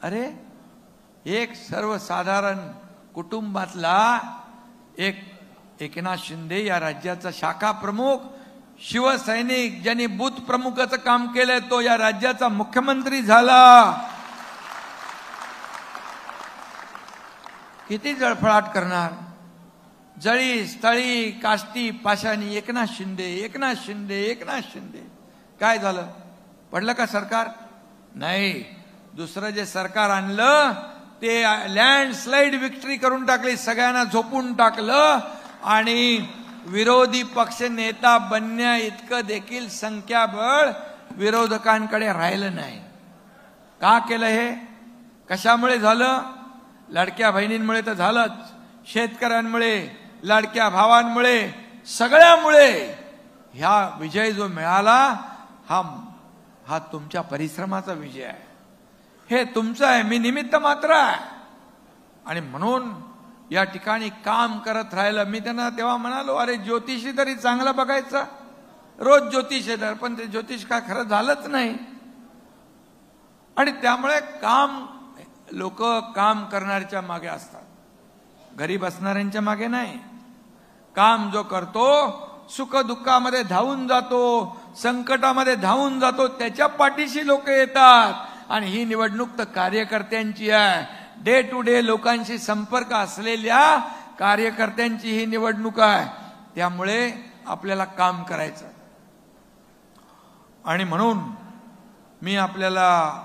Speaker 2: अरे एक सर्वसाधारण कुटुंबातला एकनाथ शिंदे या राज्याचा शाखा प्रमुख, शिवसैनिक, ज्यांनी बूथ प्रमुखाचं काम केलंय, तो या राज्याचा मुख्यमंत्री झाला. किती जळफळाट करणार? जळी स्थळी काष्टी पाशाणी एकनाथ शिंदे. काय झालं? पडलं का सरकार? नाही. दुसरं जे सरकार आणलं ते लँडस्लाइड विक्ट्री करून टाकली, सगळ्यांना झोपून टाकलं आणि विरोधी पक्ष नेता बनण्या इतकं देखील संख्याबळ विरोधकांकडे राहिलं नाही. का केलं हे? कशामुळे झालं? लाडक्या बहिणींमुळे तर झालंच, शेतकऱ्यांमुळे, लाडक्या भावांमुळे, सगळ्यामुळे ह्या विजय जो मिळाला हा तुमच्या परिश्रमाचा विजय आहे. हे तुमचं आहे, मी निमित्त मात्र आहे. आणि म्हणून या ठिकाणी काम करत राहिलं. मी त्यांना तेव्हा म्हणालो, अरे ज्योतिषी तरी चांगला बघायचा, रोज ज्योतिष येतात, पण ते ज्योतिष काय खरं झालंच नाही. आणि त्यामुळे लोक काम करणाऱ्याच्या मागे असतात, घरी बसणाऱ्यांच्या मागे नाही. काम जो करतो, सुख दुःखामध्ये धावून जातो, संकटामध्ये धावून जातो, त्याच्या पाठीशी लोक येतात. आणि ही निवडणूक तर कार्यकर्त्यांची आहे. डे टू डे लोकांशी संपर्क असलेल्या कार्यकर्त्यांची ही निवडणूक आहे. त्यामुळे आपल्याला काम करायचं. आणि म्हणून मी आपल्याला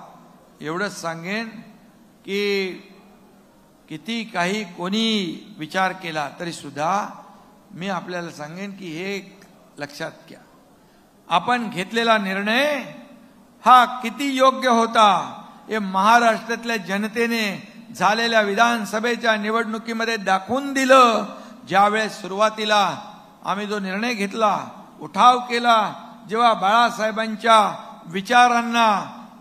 Speaker 2: एवढंच सांगेन की किती काही कोणी विचार केला तरी सुद्धा मी आपल्याला सांगेन की हे लक्षात घ्या, आपण घेतलेला निर्णय हा किती योग्य होता हे महाराष्ट्रातल्या जनतेने झालेल्या विधानसभेच्या निवडणुकीमध्ये दाखवून दिलं. ज्यावेळेस सुरुवातीला आम्ही जो निर्णय घेतला, उठाव केला, जेव्हा बाळासाहेबांच्या विचारांना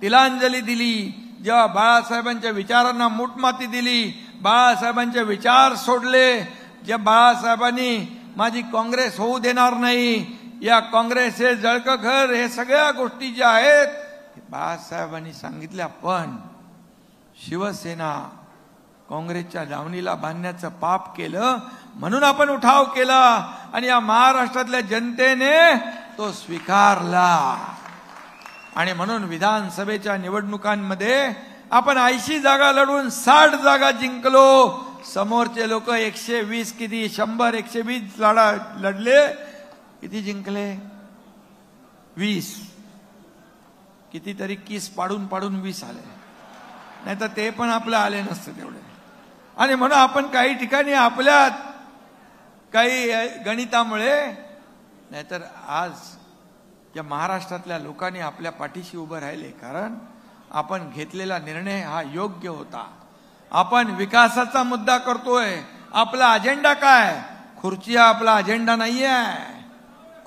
Speaker 2: तिलांजली दिली, जेव्हा बाळासाहेबांच्या विचारांना मूठमाती दिली, बाळासाहेबांचे विचार सोडले, जे बाळासाहेबांनी माझी काँग्रेस होऊ देणार नाही, या काँग्रेस हे जळकं घर, हे सगळ्या गोष्टी ज्या आहेत बाळासाहेबांनी सांगितल्या. पण शिवसेना काँग्रेसच्या दावणीला बांधण्याचं पाप केलं म्हणून आपण उठाव केला. आणि या महाराष्ट्रातल्या जनतेने तो स्वीकारला. आणि म्हणून विधानसभेच्या निवडणुकांमध्ये आपण 80 जागा लढून 60 जागा जिंकलो. समोरचे लोक 120 किती 100 120 लढले, किती जिंकले? 20. कितीतरी किस पाडून पाडून 20 आले, नाही तर ते पण आपलं आले नसते तेवढे. आणि म्हणून आपण काही ठिकाणी आपल्या काही गणितामुळे, नाहीतर आज या महाराष्ट्रातल्या लोकांनी आपल्या पाठीशी उभं राहिले, कारण आपण घेतलेला निर्णय हा योग्य होता. आपण विकासाचा मुद्दा करतोय. आपला अजेंडा काय? खुर्ची हा आपला अजेंडा नाहीये.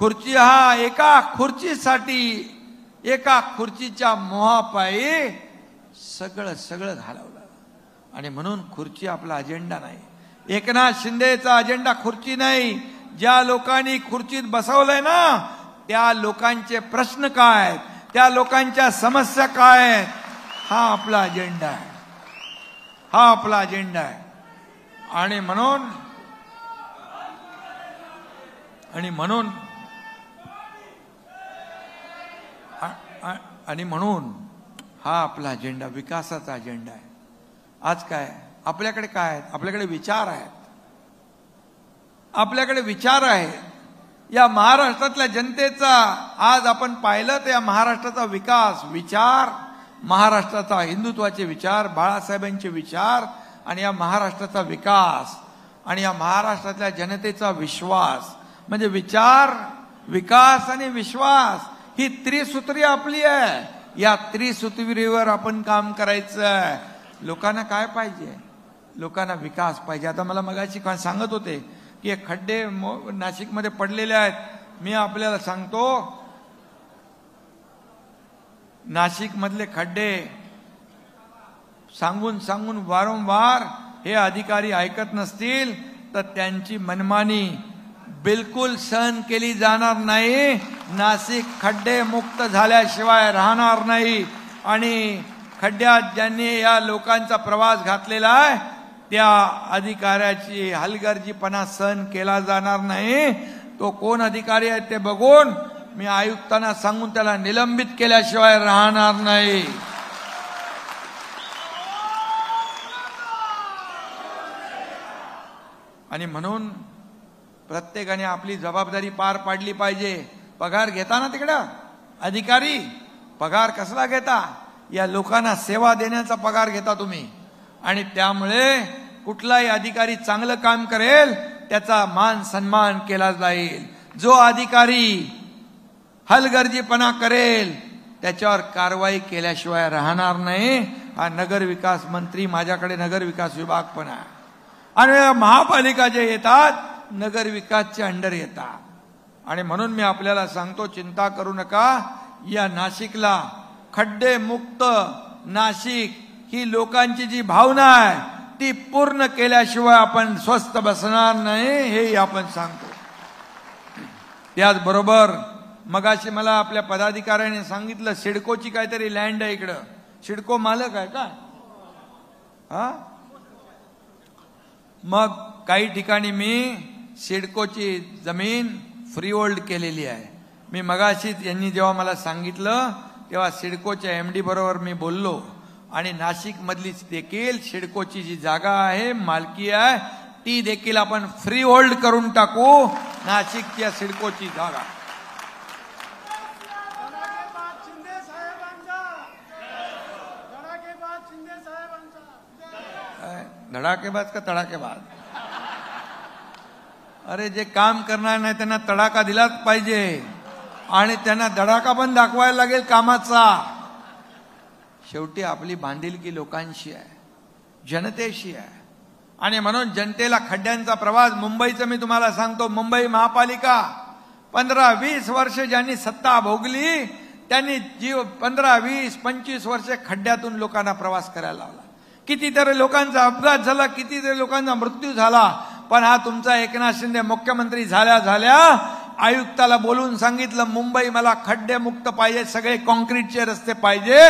Speaker 2: खुर्ची हा एका खुर्चीसाठी, एका खुर्चीच्या मोहापायी सगळं घालवलं. आणि म्हणून खुर्ची आपला अजेंडा नाही. एकनाथ शिंदेचा अजेंडा खुर्ची नाही. ज्या लोकांनी खुर्चीत बसवलंय ना, त्या लोकांचे प्रश्न काय, त्या लोकांच्या समस्या काय, हा आपला अजेंडा आहे. हा आपला अजेंडा आहे. आणि म्हणून हा आपला अजेंडा विकासाचा अजेंडा आहे. आज काय आपल्याकडे काय आहेत? आपल्याकडे विचार आहेत. आपल्याकडे विचार आहेत. या महाराष्ट्रातल्या जनतेचा आज आपण पाहिलं तर या महाराष्ट्राचा विकास, विचार, महाराष्ट्राचा हिंदुत्वाचे विचार, बाळासाहेबांचे विचार, आणि या महाराष्ट्राचा विकास आणि या महाराष्ट्रातल्या जनतेचा विश्वास, म्हणजे विचार, विकास आणि विश्वास ही त्रिसूत्री आपली आहे. या त्रिसूत्रीवर आपण काम करायचं आहे. लोकांना काय पाहिजे? लोकांना विकास पाहिजे. आता मला मगाशी सांगत होते की खड्डे नाशिकमध्ये पडलेले आहेत. मी आपल्याला सांगतो, नाशिक मधले खड्डे सांगून वारंवार हे अधिकारी ऐकत नसतील तर त्यांची मनमानी बिलकुल सहन केली जाणार नाही. नाशिक खड्डे मुक्त झाल्याशिवाय राहणार नाही. आणि खड्ड्यात ज्यांनी या लोकांचा प्रवास घातलेला आहे त्या अधिकाऱ्याची हलगर्जीपणा सहन केला जाणार नाही. तो कोण अधिकारी आहे ते बघून मी आयुक्तांना सांगून त्याला निलंबित केल्याशिवाय राहणार नाही. आणि म्हणून प्रत्येकाने आपली जबाबदारी पार पाडली पाहिजे. पगार घेता ना तिकडं अधिकारी, पगार कसला घेता? या लोकांना सेवा देण्याचा पगार घेता तुम्ही. आणि त्यामुळे कुठलाही अधिकारी चांगलं काम करेल त्याचा मान सन्मान केला जाईल. जो अधिकारी हलगर्जीपणा करेल त्याच्यावर कारवाई केल्याशिवाय राहणार नाही. हा नगर विकास मंत्री, माझ्याकडे नगर विकास विभाग पण आहे. आणि महापालिका जे येतात नगर विकासच्या अंडर येतात. आणि म्हणून मी आपल्याला सांगतो, चिंता करू नका. या नाशिकला खड्डे मुक्त नाशिक ही लोकांची जी भावना आहे ती पूर्ण केल्याशिवाय आपण स्वस्थ बसणार नाही, हे आपण सांगतो. त्याचबरोबर मगाशी मला आपल्या पदाधिकाऱ्याने सांगितलं सिडकोची काहीतरी लँड आहे इकडं. सिडको मालक आहे का? हा, मग काही ठिकाणी मी सिडकोची जमीन फ्री होल्ड केलेली आहे. मी मगाशी यांनी जेव्हा मला सांगितलं तेव्हा सिडकोच्या एमडी बरोबर मी बोललो. आणि नाशिक मधली देखील सिडकोची जी जागा आहे, मालकी आहे, ती देखील आपण फ्री होल्ड करून टाकू. नाशिकच्या सिडकोची जागा धडाकेबाज का तडाकेबाज? अरे जे काम करणार नाही त्यांना तडाखा दिलाच पाहिजे. आणि त्यांना धडाका पण दाखवायला लागेल कामाचा. शेवटी आपली बांधिलकी लोकांशी आहे, जनतेशी आहे. आणि म्हणून जनतेला खड्ड्यांचा प्रवास, मुंबईचं मी तुम्हाला सांगतो, मुंबई महापालिका 15-20 वर्ष ज्यांनी सत्ता भोगली त्यांनी 15-20-25 वर्ष खड्ड्यातून लोकांना प्रवास करायला लावला. कितीतरी लोकांचा अपघात झाला, कितीतरी लोकांचा मृत्यू झाला. पण हा तुमचा एकनाथ शिंदे मुख्यमंत्री झाल्या आयुक्ताला बोलून सांगितलं, मुंबई मला खड्डे मुक्त पाहिजे, सगळे कॉन्क्रीटचे रस्ते पाहिजे.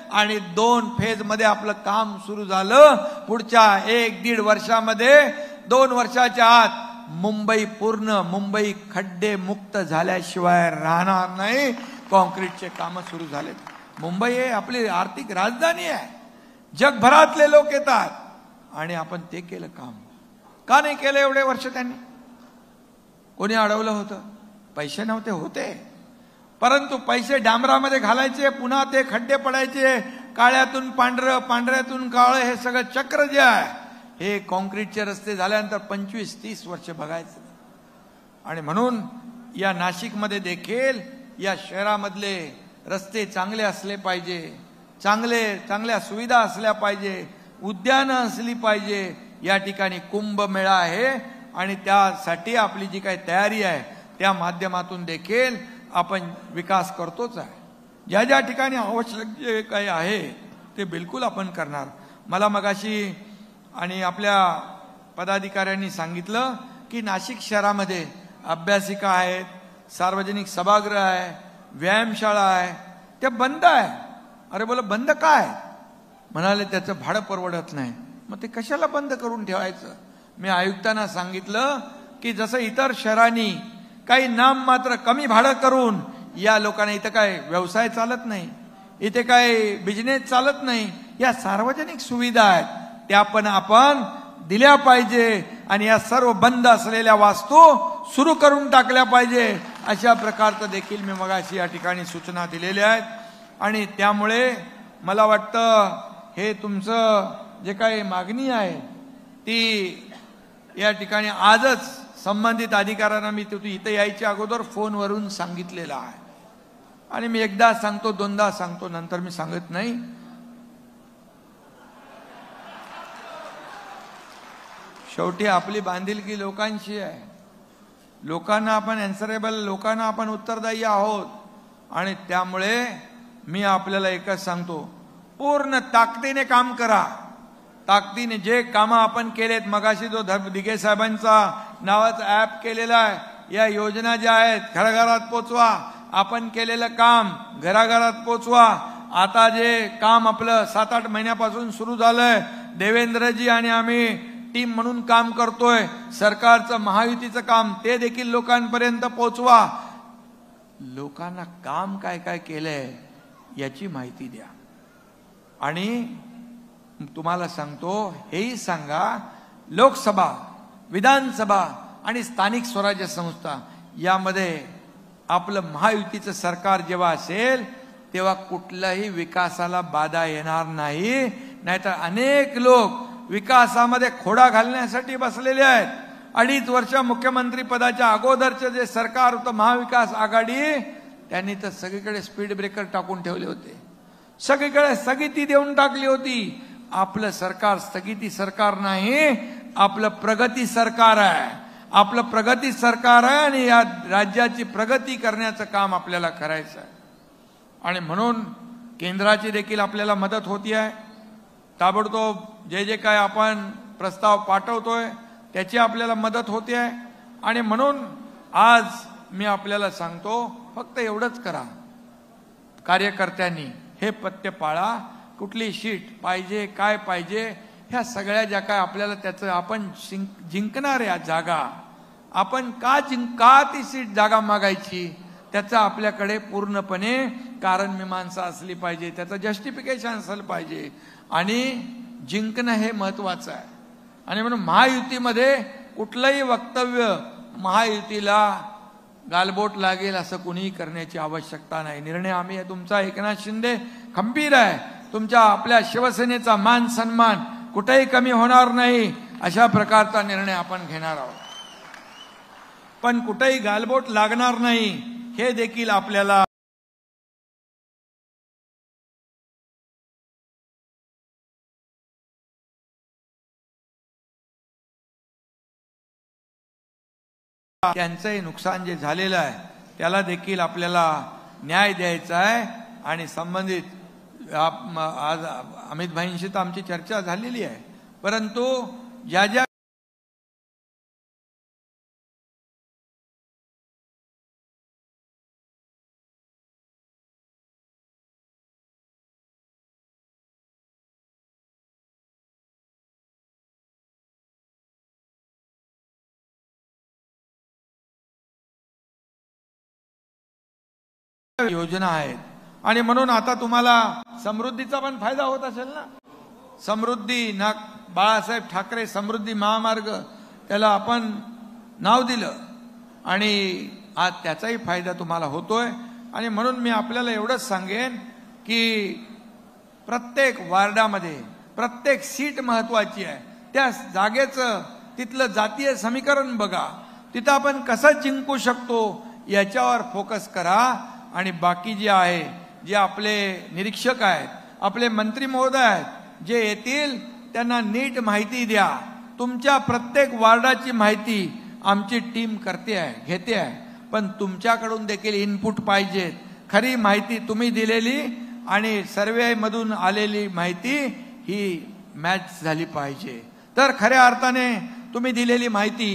Speaker 2: आणि 2 फेज मध्ये आपलं काम सुरू झालं. पुढच्या 1-1.5 वर्षामध्ये 2 वर्षाच्या आत मुंबई पूर्ण मुंबई खड्डे मुक्त झाल्याशिवाय राहणार नाही. कॉन्क्रीटचे कामं सुरू झालेत. मुंबई हे आपली आर्थिक राजधानी आहे. जगभरातले लोक येतात आणि आपण ते केलं काम का नाही केलं एवढे वर्ष? त्यांनी कोणी अडवलं होतं? पैसे नव्हते होते, परंतु पैसे डांबरामध्ये घालायचे, पुन्हा ते खड्डे पडायचे, काळ्यातून पांढरं पांढऱ्यातून काळं, हे सगळं चक्र जे आहे हे कॉन्क्रीटचे रस्ते झाल्यानंतर 25-30 वर्ष बघायचं. आणि म्हणून या नाशिकमध्ये देखील या शहरामधले रस्ते चांगले असले पाहिजे, चांगल्या सुविधा असल्या पाहिजे, उद्यानं असली पाहिजे. या ठिकाणी कुंभमेळा आहे आणि त्यासाठी आपली जी काही तयारी आहे त्या माध्यमातून देखील आपण विकास करतोच आहे. ज्या ज्या ठिकाणी आवश्यक जे काही आहे ते बिलकुल आपण करणार. मला मगाशी आणि आपल्या पदाधिकाऱ्यांनी सांगितलं की नाशिक शहरामध्ये अभ्यासिका आहेत, सार्वजनिक सभागृह आहे, व्यायामशाळा आहे, त्या बंद आहे. अरे बोला बंद काय? म्हणाले त्याचं भाडं परवडत नाही. मग ते कशाला बंद करून ठेवायचं? मी आयुक्तांना सांगितलं की जसं इतर शहरांनी काही नाम मात्र कमी भाडं करून या लोकांना, इथं काय व्यवसाय चालत नाही, इथे काय बिझनेस चालत नाही, या सार्वजनिक सुविधा आहेत त्या पण आपण दिल्या पाहिजे आणि या सर्व बंद असलेल्या वास्तू सुरू करून टाकल्या पाहिजे. अशा प्रकारचं देखील मी मगाशी या ठिकाणी सूचना दिलेल्या आहेत. आणि त्यामुळे मला वाटतं हे तुमचं जे काही मागणी आहे ती या ठिकाणी आजच संबंधित अधिकाऱ्यांना मी इथे यायच्या अगोदर फोनवरून सांगितलेलं आहे. आणि मी एकदा सांगतो, दोनदा सांगतो, नंतर मी सांगत नाही. शेवटी आपली बांधिलकी लोकांशी आहे. लोकांना आपण अँसरेबल, लोकांना आपण उत्तरदायी आहोत. आणि त्यामुळे मी आपल्याला एकच सांगतो, पूर्ण ताकदीने काम करा. ताकदीने जे कामं आपण केलेत, मगाशी जो दिघे साहेबांचा नावाचा ऍप केलेला आहे, या योजना ज्या आहेत घराघरात पोचवा. आपण केलेलं काम घराघरात पोचवा. आता जे काम आपलं 7-8 महिन्यापासून सुरू झालंय, देवेंद्रजी आणि आम्ही टीम म्हणून काम करतोय, सरकारचं महायुतीचं काम, ते देखील लोकांपर्यंत पोचवा. लोकांना काम काय काय केलंय याची माहिती द्या. आणि तुम्हाला सांगतो, हेही सांगा, लोकसभा, विधानसभा आणि स्थानिक स्वराज्य संस्था यामध्ये आपलं महायुतीचं सरकार जेव्हा असेल तेव्हा कुठल्याही विकासाला बाधा येणार नाही. नाहीतर अनेक लोक विकासामध्ये खोडा घालण्यासाठी बसलेले आहेत. 2.5 वर्ष मुख्यमंत्री पदाच्या अगोदरचं जे सरकार होतं महाविकास आघाडी, त्यांनी तर सगळीकडे स्पीड ब्रेकर टाकून ठेवले होते, सगळीकडे स्थगिती देऊन टाकली होती. आपलं सरकार स्थगिती सरकार नाही, आपलं प्रगती सरकार आहे. आपलं प्रगती सरकार आहे आणि या राज्याची प्रगती करण्याचं काम आपल्याला करायचं आहे. आणि म्हणून केंद्राची देखील आपल्याला मदत होती आहे. ताबडतोब जे काय आपण प्रस्ताव पाठवतोय त्याची आपल्याला मदत होते आहे. आणि म्हणून आज मी आपल्याला सांगतो, फक्त एवढंच करा, कार्यकर्त्यांनी हे पथ्य पाळा. कुठली शीट पाहिजे, काय पाहिजे, ह्या सगळ्या ज्या काय आपल्याला त्याचं आपण जिंकणार या जागा, आपण का ती सीट जागा मागायची, त्याचा आपल्याकडे पूर्णपणे कारण मीमांसा असली पाहिजे, त्याचं जस्टिफिकेशन असलं पाहिजे. आणि जिंकणं हे महत्वाचं आहे. आणि म्हणून महायुतीमध्ये कुठलंही वक्तव्य महायुतीला गालबोट लागेल असं कुणीही करण्याची आवश्यकता नाही. निर्णय आम्ही तुमचा एकनाथ शिंदे खंबीर आहे. तुमच्या आपल्या शिवसेनेचा मान सन्मान कुठेही कमी होणार नाही अशा प्रकारचा निर्णय आपण घेणार आहोत. पण कुठेही गालबोट लागणार नाही हे देखील आपल्याला त्यांचंही नुकसान जे झालेलं आहे त्याला देखील आपल्याला न्याय द्यायचा आहे. आणि संबंधित आज अमित भाईंशी तर आमची चर्चा झालेली आहे, परंतु ज्या योजना आहेत आणि म्हणून आता तुम्हाला समृद्धीचा पण फायदा होत असेल ना. समृद्धी ना, बाळासाहेब ठाकरे समृद्धी महामार्ग त्याला आपण नाव दिलं आणि आज त्याचाही फायदा तुम्हाला होतोय. आणि म्हणून मी आपल्याला एवढंच सांगेन की प्रत्येक वार्डामध्ये प्रत्येक सीट महत्वाची आहे. त्या जागेचं तिथलं जातीय समीकरण बघा, तिथं आपण कसं जिंकू शकतो याच्यावर फोकस करा. आणि बाकी जे आहे, जे आपले निरीक्षक आहेत, आपले मंत्री महोदय आहेत, जे येतील त्यांना नीट माहिती द्या. तुमच्या प्रत्येक वार्डाची माहिती आमची टीम करते आहे, घेते आहे, पण तुमच्याकडून देखील इनपुट पाहिजेत. खरी माहिती तुम्ही दिलेली आणि सर्वे मधून आलेली माहिती ही मॅच झाली पाहिजे. तर खऱ्या अर्थाने तुम्ही दिलेली माहिती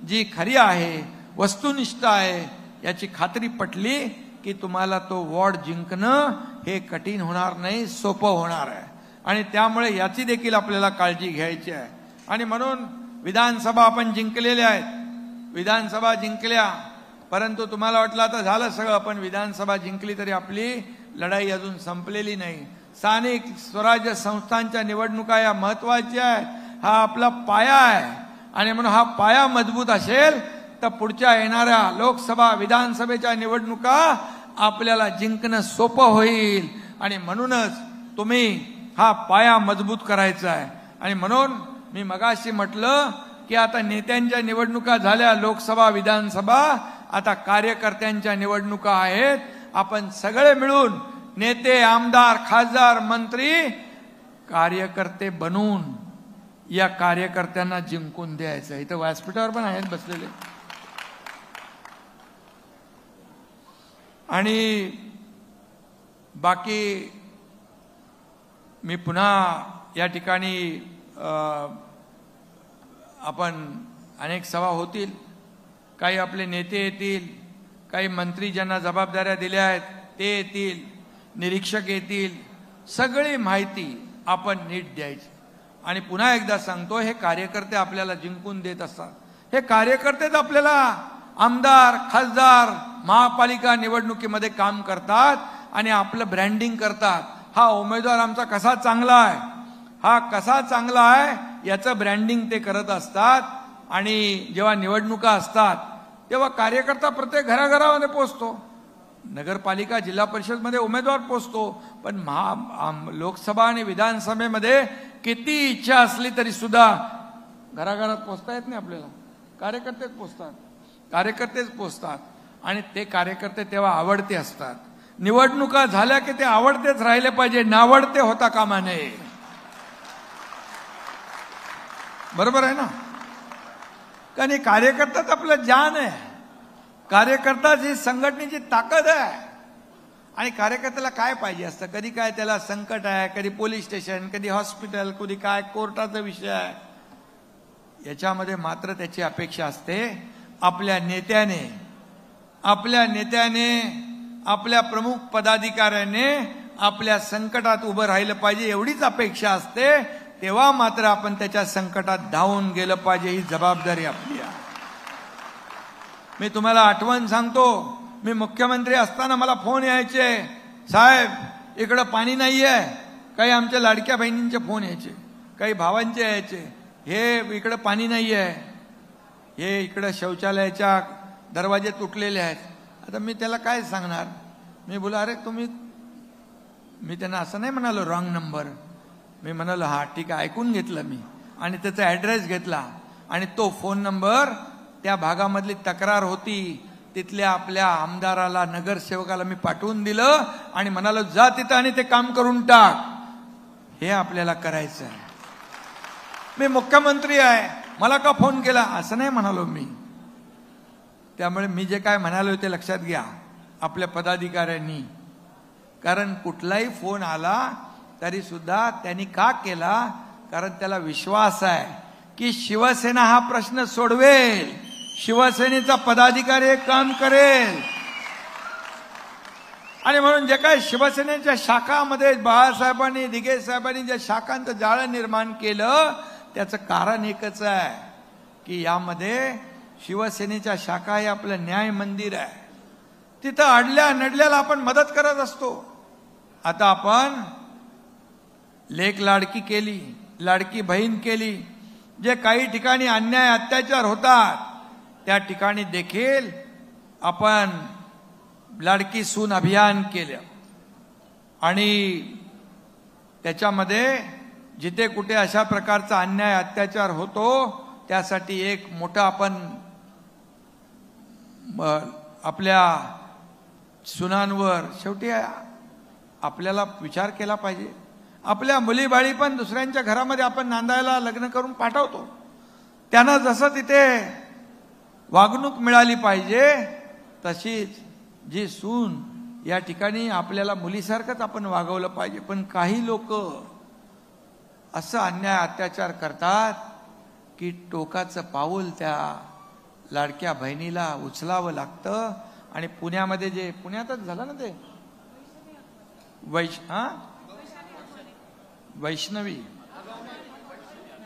Speaker 2: जी खरी आहे, वस्तुनिष्ठ आहे, याची खात्री पटली की तुम्हाला तो वॉर्ड जिंकणं हे कठीण होणार नाही, सोपं होणार आहे. आणि त्यामुळे याची देखील आपल्याला काळजी घ्यायची आहे. आणि म्हणून विधानसभा आपण जिंकलेल्या आहेत, विधानसभा जिंकल्या, परंतु तुम्हाला वाटलं आता झालं सगळं, पण विधानसभा जिंकली तरी आपली लढाई अजून संपलेली नाही. स्थानिक स्वराज्य संस्थांच्या निवडणुका या महत्वाच्या आहेत. हा आपला पाया आहे आणि म्हणून हा पाया मजबूत असेल तर पुढच्या येणाऱ्या लोकसभा विधानसभेच्या निवडणुका आपल्याला जिंकणं सोपं होईल. आणि म्हणूनच तुम्ही हा पाया मजबूत करायचा आहे. आणि म्हणून मी मगाशी म्हटलं की आता नेत्यांच्या निवडणुका झाल्या, लोकसभा विधानसभा, आता कार्यकर्त्यांच्या निवडणुका आहेत. आपण सगळे मिळून नेते, आमदार, खासदार, मंत्री, कार्यकर्ते बनून या कार्यकर्त्यांना जिंकून द्यायचं. इथं व्यासपीठावर पण आहेत बसलेले. आणि बाकी मी पुन्हा या ठिकाणी आपण अनेक सभा होतील, काही आपले नेते येतील, काही मंत्री ज्यांना जबाबदाऱ्या दिल्या आहेत ते येतील, निरीक्षक येतील. सगळी माहिती आपण नीट द्यायची. आणि पुन्हा एकदा सांगतो, हे कार्यकर्ते आपल्याला जिंकून देत असतात. हे कार्यकर्तेच आपल्याला आमदार, खासदार, महापालिका निवडणुकीमध्ये काम करतात आणि आपलं ब्रँडिंग करतात. हा उमेदवार आमचा कसा चांगला आहे, हा कसा चांगला आहे याचं ब्रँडिंग ते करत असतात. आणि जेव्हा निवडणुका असतात तेव्हा कार्यकर्ता प्रत्येक घराघरामध्ये पोहोचतो, नगरपालिका जिल्हा परिषद मध्ये उमेदवार पोहोचतो, पण लोकसभा आणि विधानसभेमध्ये किती इच्छा असली तरी सुद्धा घराघरात पोहोचता येत नाही आपल्याला. कार्यकर्तेच पोहोचतात, कार्यकर्तेच पोहोचतात. आणि ते कार्यकर्ते तेव्हा आवडते असतात. निवडणुका झाल्या की ते आवडतेच राहिले पाहिजे, नावडते होता कामा नये. बरोबर आहे ना. कारण कार्यकर्ताच आपलं जान आहे, कार्यकर्ताच ही संघटनेची ताकद आहे. आणि कार्यकर्त्याला काय पाहिजे असतं, कधी काय त्याला संकट आहे, कधी पोलीस स्टेशन, कधी हॉस्पिटल, कधी काय कोर्टाचा विषय आहे. याच्यामध्ये मात्र त्याची अपेक्षा असते आपल्या नेत्याने, आपल्या प्रमुख पदाधिकाऱ्याने आपल्या संकटात उभं राहिलं पाहिजे, एवढीच अपेक्षा असते. तेव्हा मात्र आपण त्याच्या संकटात धावून गेलं पाहिजे, ही जबाबदारी आपली आहे. मी तुम्हाला आठवण सांगतो, मी मुख्यमंत्री असताना मला फोन यायचे, साहेब इकडं पाणी नाहीये. काही आमच्या लाडक्या बहिणींचे फोन यायचे, काही भावांचे यायचे, हे इकडं पाणी नाहीये, हे इकडं शौचालयाच्या दरवाजे तुटलेले आहेत. आता मी त्याला काय सांगणार. मी बोला अरे तुम्ही, मी त्यांना असं नाही म्हणालो रॉंग नंबर, मी म्हणालो हा ठीक आहे, ऐकून घेतलं मी. आणि त्याचा ऍड्रेस घेतला आणि तो फोन नंबर, त्या भागामधली तक्रार होती, तिथल्या आपल्या आमदाराला, नगरसेवकाला मी पाठवून दिलं आणि म्हणालो जा तिथं आणि ते काम करून टाक. हे आपल्याला करायचं आहे. मी मुख्यमंत्री आहे, मला का फोन केला असं नाही म्हणालो मी. त्यामुळे मी जे काय म्हणालो ते लक्षात घ्या आपल्या पदाधिकाऱ्यांनी. कारण कुठलाही फोन आला तरी सुद्धा त्यांनी का केला, कारण त्याला विश्वास आहे की शिवसेना हा प्रश्न सोडवेल, शिवसेनेचा पदाधिकारी हे काम करेल. आणि म्हणून जे काय शिवसेनेच्या शाखामध्ये बाळासाहेबांनी, दिघे साहेबांनी ज्या शाखांचं जाळं निर्माण केलं त्याचं कारण एकच आहे की यामध्ये शिवसेनेच्या शाखा हे आपलं न्याय मंदिर आहे. तिथं अडल्या नडल्याला आपण मदत करत असतो. आता आपण लेक लाडकी केली, लाडकी बहीण केली. जे काही ठिकाणी अन्याय अत्याचार होतात त्या ठिकाणी देखील आपण लाडकी सून अभियान केलं. आणि त्याच्यामध्ये जिथे कुठे अशा प्रकारचा अन्याय अत्याचार होतो त्यासाठी एक मोठा आपण आपल्या सुनांवर शेवटी आपल्याला विचार केला पाहिजे. आपल्या मुलीबाळी पण दुसऱ्यांच्या घरामध्ये आपण नांदायला लग्न करून पाठवतो. त्यांना जसं तिथे वागणूक मिळाली पाहिजे तशीच जी सून या ठिकाणी आपल्याला मुलीसारखंच आपण वागवलं पाहिजे. पण काही लोक असं अन्याय अत्याचार करतात की टोकाचं पाऊल त्या लाडक्या बहिणीला उचलावं लागतं. आणि पुण्यामध्ये जे पुण्यातच झालं ना ते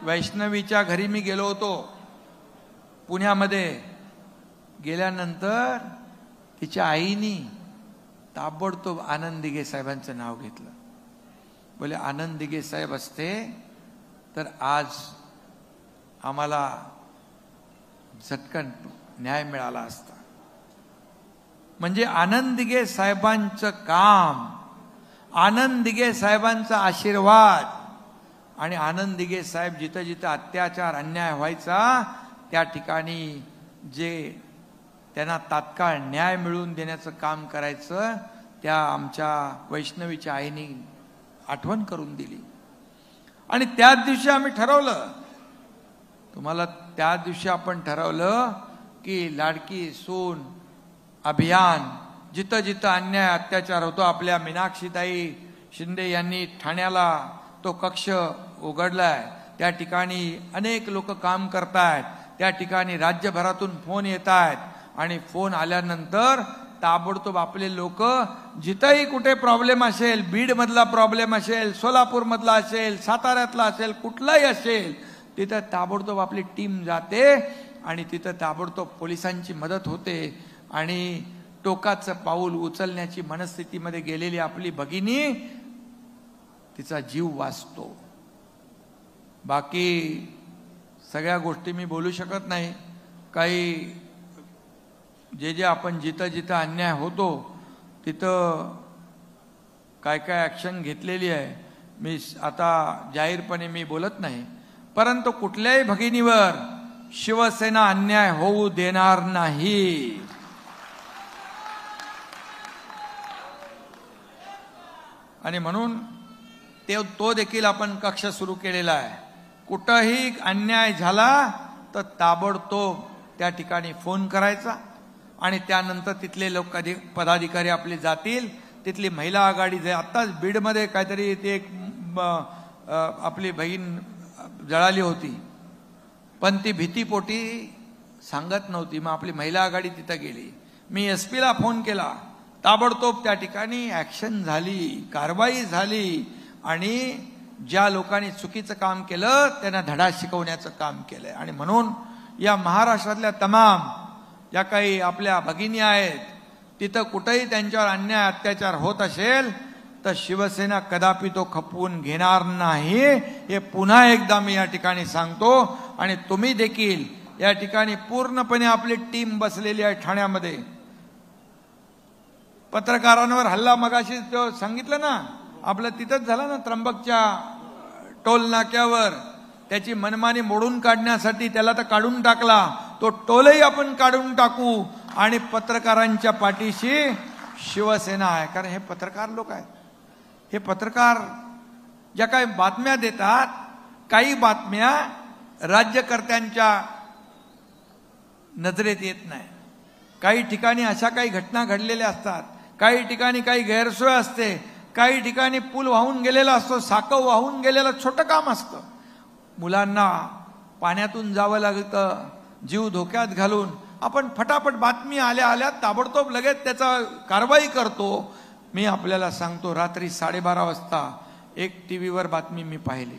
Speaker 2: वैष्णवीच्या घरी मी गेलो होतो पुण्यामध्ये. गेल्यानंतर तिच्या आईनी ताबडतोब आनंद दिघे साहेबांचं नाव घेतलं. बोले आनंद दिघे साहेब असते तर आज आम्हाला झटकन न्याय मिळाला असता. म्हणजे आनंद दिघे साहेबांचं काम, आनंद दिघे साहेबांचा आशीर्वाद आणि आनंद दिघे साहेब जिथं जिथं अत्याचार अन्याय व्हायचा त्या ठिकाणी जे त्यांना तात्काळ न्याय मिळवून देण्याचं काम करायचं त्या आमच्या वैष्णवीच्या आईनी आठवण करून दिली. आणि त्याच दिवशी आम्ही ठरवलं, तुम्हाला त्या दिवशी आपण ठरवलं की लाडकी सून अभियान जिथं जिथं अन्याय अत्याचार होतो. आपल्या मीनाक्षीताई शिंदे यांनी ठाण्याला तो कक्ष उघडलाय. त्या ठिकाणी अनेक लोक काम करतायत. त्या ठिकाणी राज्यभरातून फोन येत आहेत आणि फोन आल्यानंतर ताबडतोब आपले लोक जिथंही कुठे प्रॉब्लेम असेल, बीड मधला प्रॉब्लेम असेल, सोलापूर मधला असेल, साताऱ्यातला असेल, कुठलाही असेल, तिथं ताबडतोब आपली टीम जाते आणि तिथं ताबडतोब पोलिसांची मदत होते आणि टोकाचं पाऊल उचलण्याची मनस्थितीमध्ये गेलेली आपली भगिनी तिचा जीव वाचतो. बाकी सगळ्या गोष्टी मी बोलू शकत नाही. काही जे आपण जिथं जिथं अन्याय होतो तिथं काय काय ऍक्शन घेतलेली आहे मी आता जाहीरपणे मी बोलत नाही. परंतु कुठल्याही भगिनीवर शिवसेना अन्याय होऊ देणार नाही. आणि म्हणून तो देखील आपण कक्ष सुरू केलेला आहे. कुठंही अन्याय झाला तर ताबडतोब त्या ठिकाणी फोन करायचा आणि त्यानंतर तिथले लोक पदाधिकारी आपले जातील. तिथली महिला आघाडी जे आत्ताच बीडमध्ये काहीतरी ते एक आपली बहीण जळाली होती पण ती भीतीपोटी सांगत नव्हती. मग आपली महिला आघाडी तिथं गेली. मी एसपीला फोन केला. ताबडतोब त्या ठिकाणी ऍक्शन झाली, कारवाई झाली आणि ज्या लोकांनी चुकीचं काम केलं त्यांना धडा शिकवण्याचं काम केलंय. आणि म्हणून या महाराष्ट्रातल्या तमाम ज्या काही आपल्या भगिनी आहेत तिथं कुठेही त्यांच्यावर अन्याय अत्याचार होत असेल तर शिवसेना कदापि तो खपवून घेणार नाही. हे पुन्हा एकदा मी या ठिकाणी सांगतो. आणि तुम्ही देखील या ठिकाणी पूर्णपणे आपली टीम बसलेली आहे ठाण्यामध्ये. पत्रकारांवर हल्ला मगाशी जो सांगितलं ना आपलं तिथंच झालं ना त्र्यंबकच्या टोल नाक्यावर. त्याची मनमानी मोडून काढण्यासाठी त्याला तर काढून टाकला, तो टोलही आपण काढून टाकू आणि पत्रकारांच्या पाठीशी शिवसेना आहे. कारण हे पत्रकार लोक आहेत. हे पत्रकार ज्या काही बातम्या देतात, काही बातम्या राज्यकर्त्यांच्या नजरेत येत नाही. काही ठिकाणी अशा काही घटना घडलेल्या असतात, काही ठिकाणी काही गैरसोय असते, काही ठिकाणी पूल वाहून गेलेला असतो, साकव वाहून गेलेलं छोटं काम असतं. मुलांना पाण्यातून जावं लागतं जीव धोक्यात घालून. आपण फटाफट बातमी आल्या आल्या ताबडतोब लगेच त्याचा कारवाई करतो. मी आपल्याला सांगतो, रात्री 12:30 वाजता एक टीव्हीवर बातमी मी पाहिली.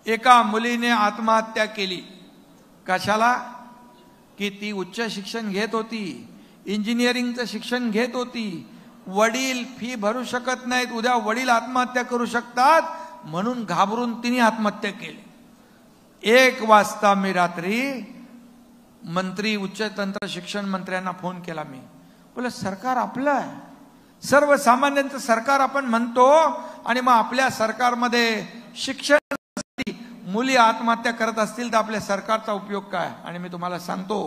Speaker 2: एका मुलीने आत्महत्या केली. कशाला? की ती उच्च शिक्षण घेत होती, इंजिनिअरिंगचं शिक्षण घेत होती. वडील फी भरू शकत नाहीत, उद्या वडील आत्महत्या करू शकतात म्हणून घाबरून तिने आत्महत्या केली. 1 वाजता मी रात्री मंत्री उच्च तंत्र शिक्षण मंत्र्यांना फोन केला. मी बोला सरकार आपलं आहे, सर्वसामान्यांचं सरकार आपण म्हणतो, आणि मग आपल्या सरकारमध्ये शिक्षणासाठी मुली आत्महत्या करत असतील तर आपल्या सरकारचा उपयोग काय. आणि मी तुम्हाला सांगतो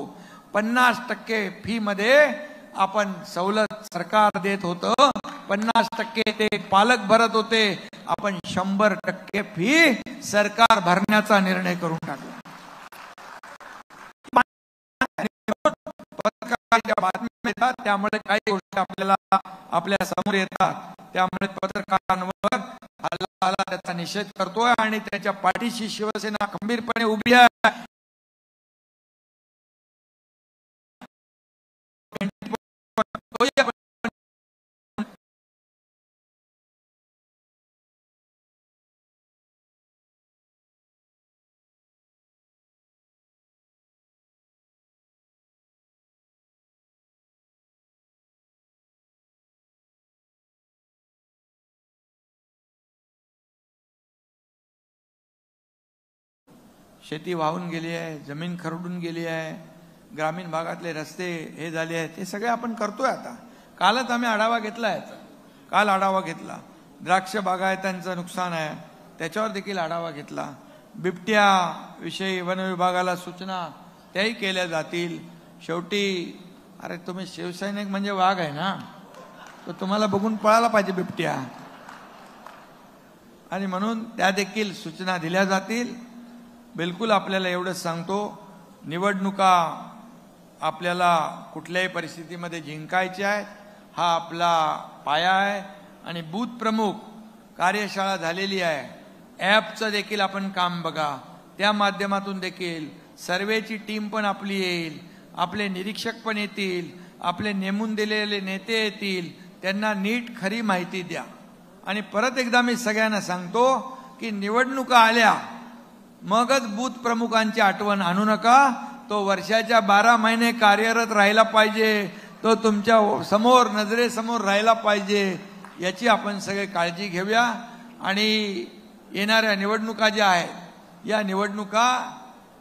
Speaker 2: 50% फी मध्ये आपण सवलत सरकार देत होतं, 50% ते पालक भरत होते, आपण 100% फी सरकार भरण्याचा निर्णय करून टाकला. पत्रकारांच्या बातम्या येतात त्यामुळे काही गोष्टी आपल्याला आपल्या समोर येतात, त्यामुळे पत्रकारांवर हल्ला आला त्याचा निषेध करतोय आणि त्याच्या पाठीशी शिवसेना खंबीरपणे उभी आहे. शेती वाहून गेली आहे, जमीन खरडून गेली आहे, ग्रामीण भागातले रस्ते हे झाले आहेत, हे सगळे आपण करतोय. आता कालच आम्ही आढावा घेतला याचा, काल आढावा घेतला. द्राक्ष बागायतांचं नुकसान आहे त्याच्यावर देखील आढावा घेतला. बिबट्या विषयी वन विभागाला सूचना त्याही केल्या जातील. शेवटी अरे तुम्ही शिवसैनिक म्हणजे वाघ आहे ना, तर तुम्हाला बघून पळायला पाहिजे बिबट्या, आणि म्हणून त्या देखील सूचना दिल्या जातील. बिलकुल आपल्याला एवढंच सांगतो, निवडणुका आपल्याला कुठल्याही परिस्थितीमध्ये जिंकायच्या आहेत, हा आपला पाया आहे. आणि बूथ प्रमुख कार्यशाळा झालेली आहे, ॲपचं देखील आपण काम बघा, त्या माध्यमातून देखील सर्वेची टीम पण आपली येईल, आपले निरीक्षक पण येतील, आपले नेमून दिलेले नेते येतील, त्यांना नीट खरी माहिती द्या. आणि परत एकदा मी सगळ्यांना सांगतो की निवडणुका आल्या मगच बूथ प्रमुखांची आठवण आणू नका. तो वर्षाच्या 12 महिने कार्यरत राहिला पाहिजे, तो तुमच्या समोर नजरेसमोर राहिला पाहिजे, याची आपण सगळे काळजी घेऊया. आणि येणाऱ्या निवडणुका ज्या आहेत या निवडणुका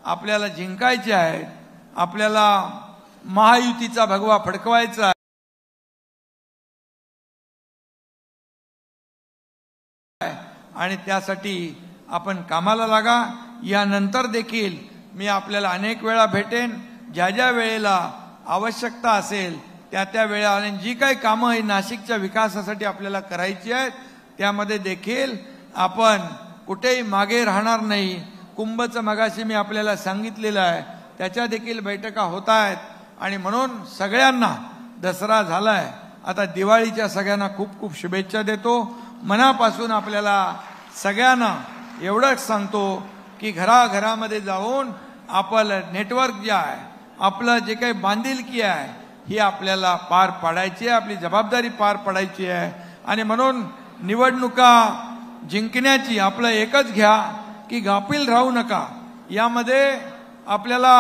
Speaker 2: आपल्याला जिंकायच्या आहेत. आपल्याला महायुतीचा भगवा फडकवायचा आहे आणि त्यासाठी आपण कामाला लागा. यानंतर देखील मी आपल्याला अनेक वेळा भेटेन, ज्या ज्या वेळेला आवश्यकता असेल त्या त्या वेळेला, आणि जी काही कामं ही नाशिकच्या विकासासाठी आपल्याला करायची आहेत त्यामध्ये देखील आपण कुठेही मागे राहणार नाही. कुंभचं मगाशी मी आपल्याला सांगितलेलं आहे, त्याच्या देखील बैठका होत आहेत. आणि म्हणून सगळ्यांना दसरा झालाय, आता दिवाळीच्या सगळ्यांना खूप खूप शुभेच्छा देतो. मनापासून आपल्याला सगळ्यांना एवढंच सांगतो की घराघरामध्ये जाऊन आपलं नेटवर्क जे आहे, आपलं जे काही बांधिलकी आहे ही आपल्याला पार पाडायची आहे, आपली जबाबदारी पार पाडायची आहे. आणि म्हणून निवडणुका जिंकण्याची आपलं एकच घ्या की गाफील राहू नका. यामध्ये आपल्याला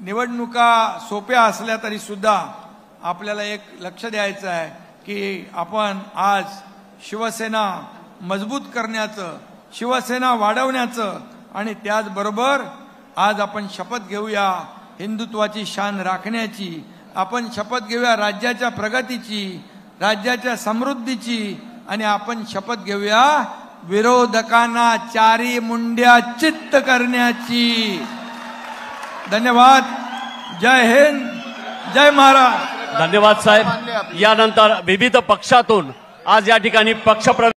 Speaker 2: निवडणुका सोप्या असल्या तरी सुद्धा आपल्याला एक लक्ष द्यायचं आहे की आपण आज शिवसेना मजबूत करण्याचं, शिवसेना वाढवण्याचं, आणि त्याचबरोबर आज आपण शपथ घेऊया हिंदुत्वाची शान राखण्याची. आपण शपथ घेऊया राज्याच्या प्रगतीची, राज्याच्या समृद्धीची, आणि आपण शपथ घेऊया विरोधकांना चारी मुंड्या चित्त करण्याची. धन्यवाद. जय हिंद, जय महाराष्ट्र.
Speaker 1: धन्यवाद साहेब. यानंतर विविध पक्षातून आज या ठिकाणी पक्षप्रवेश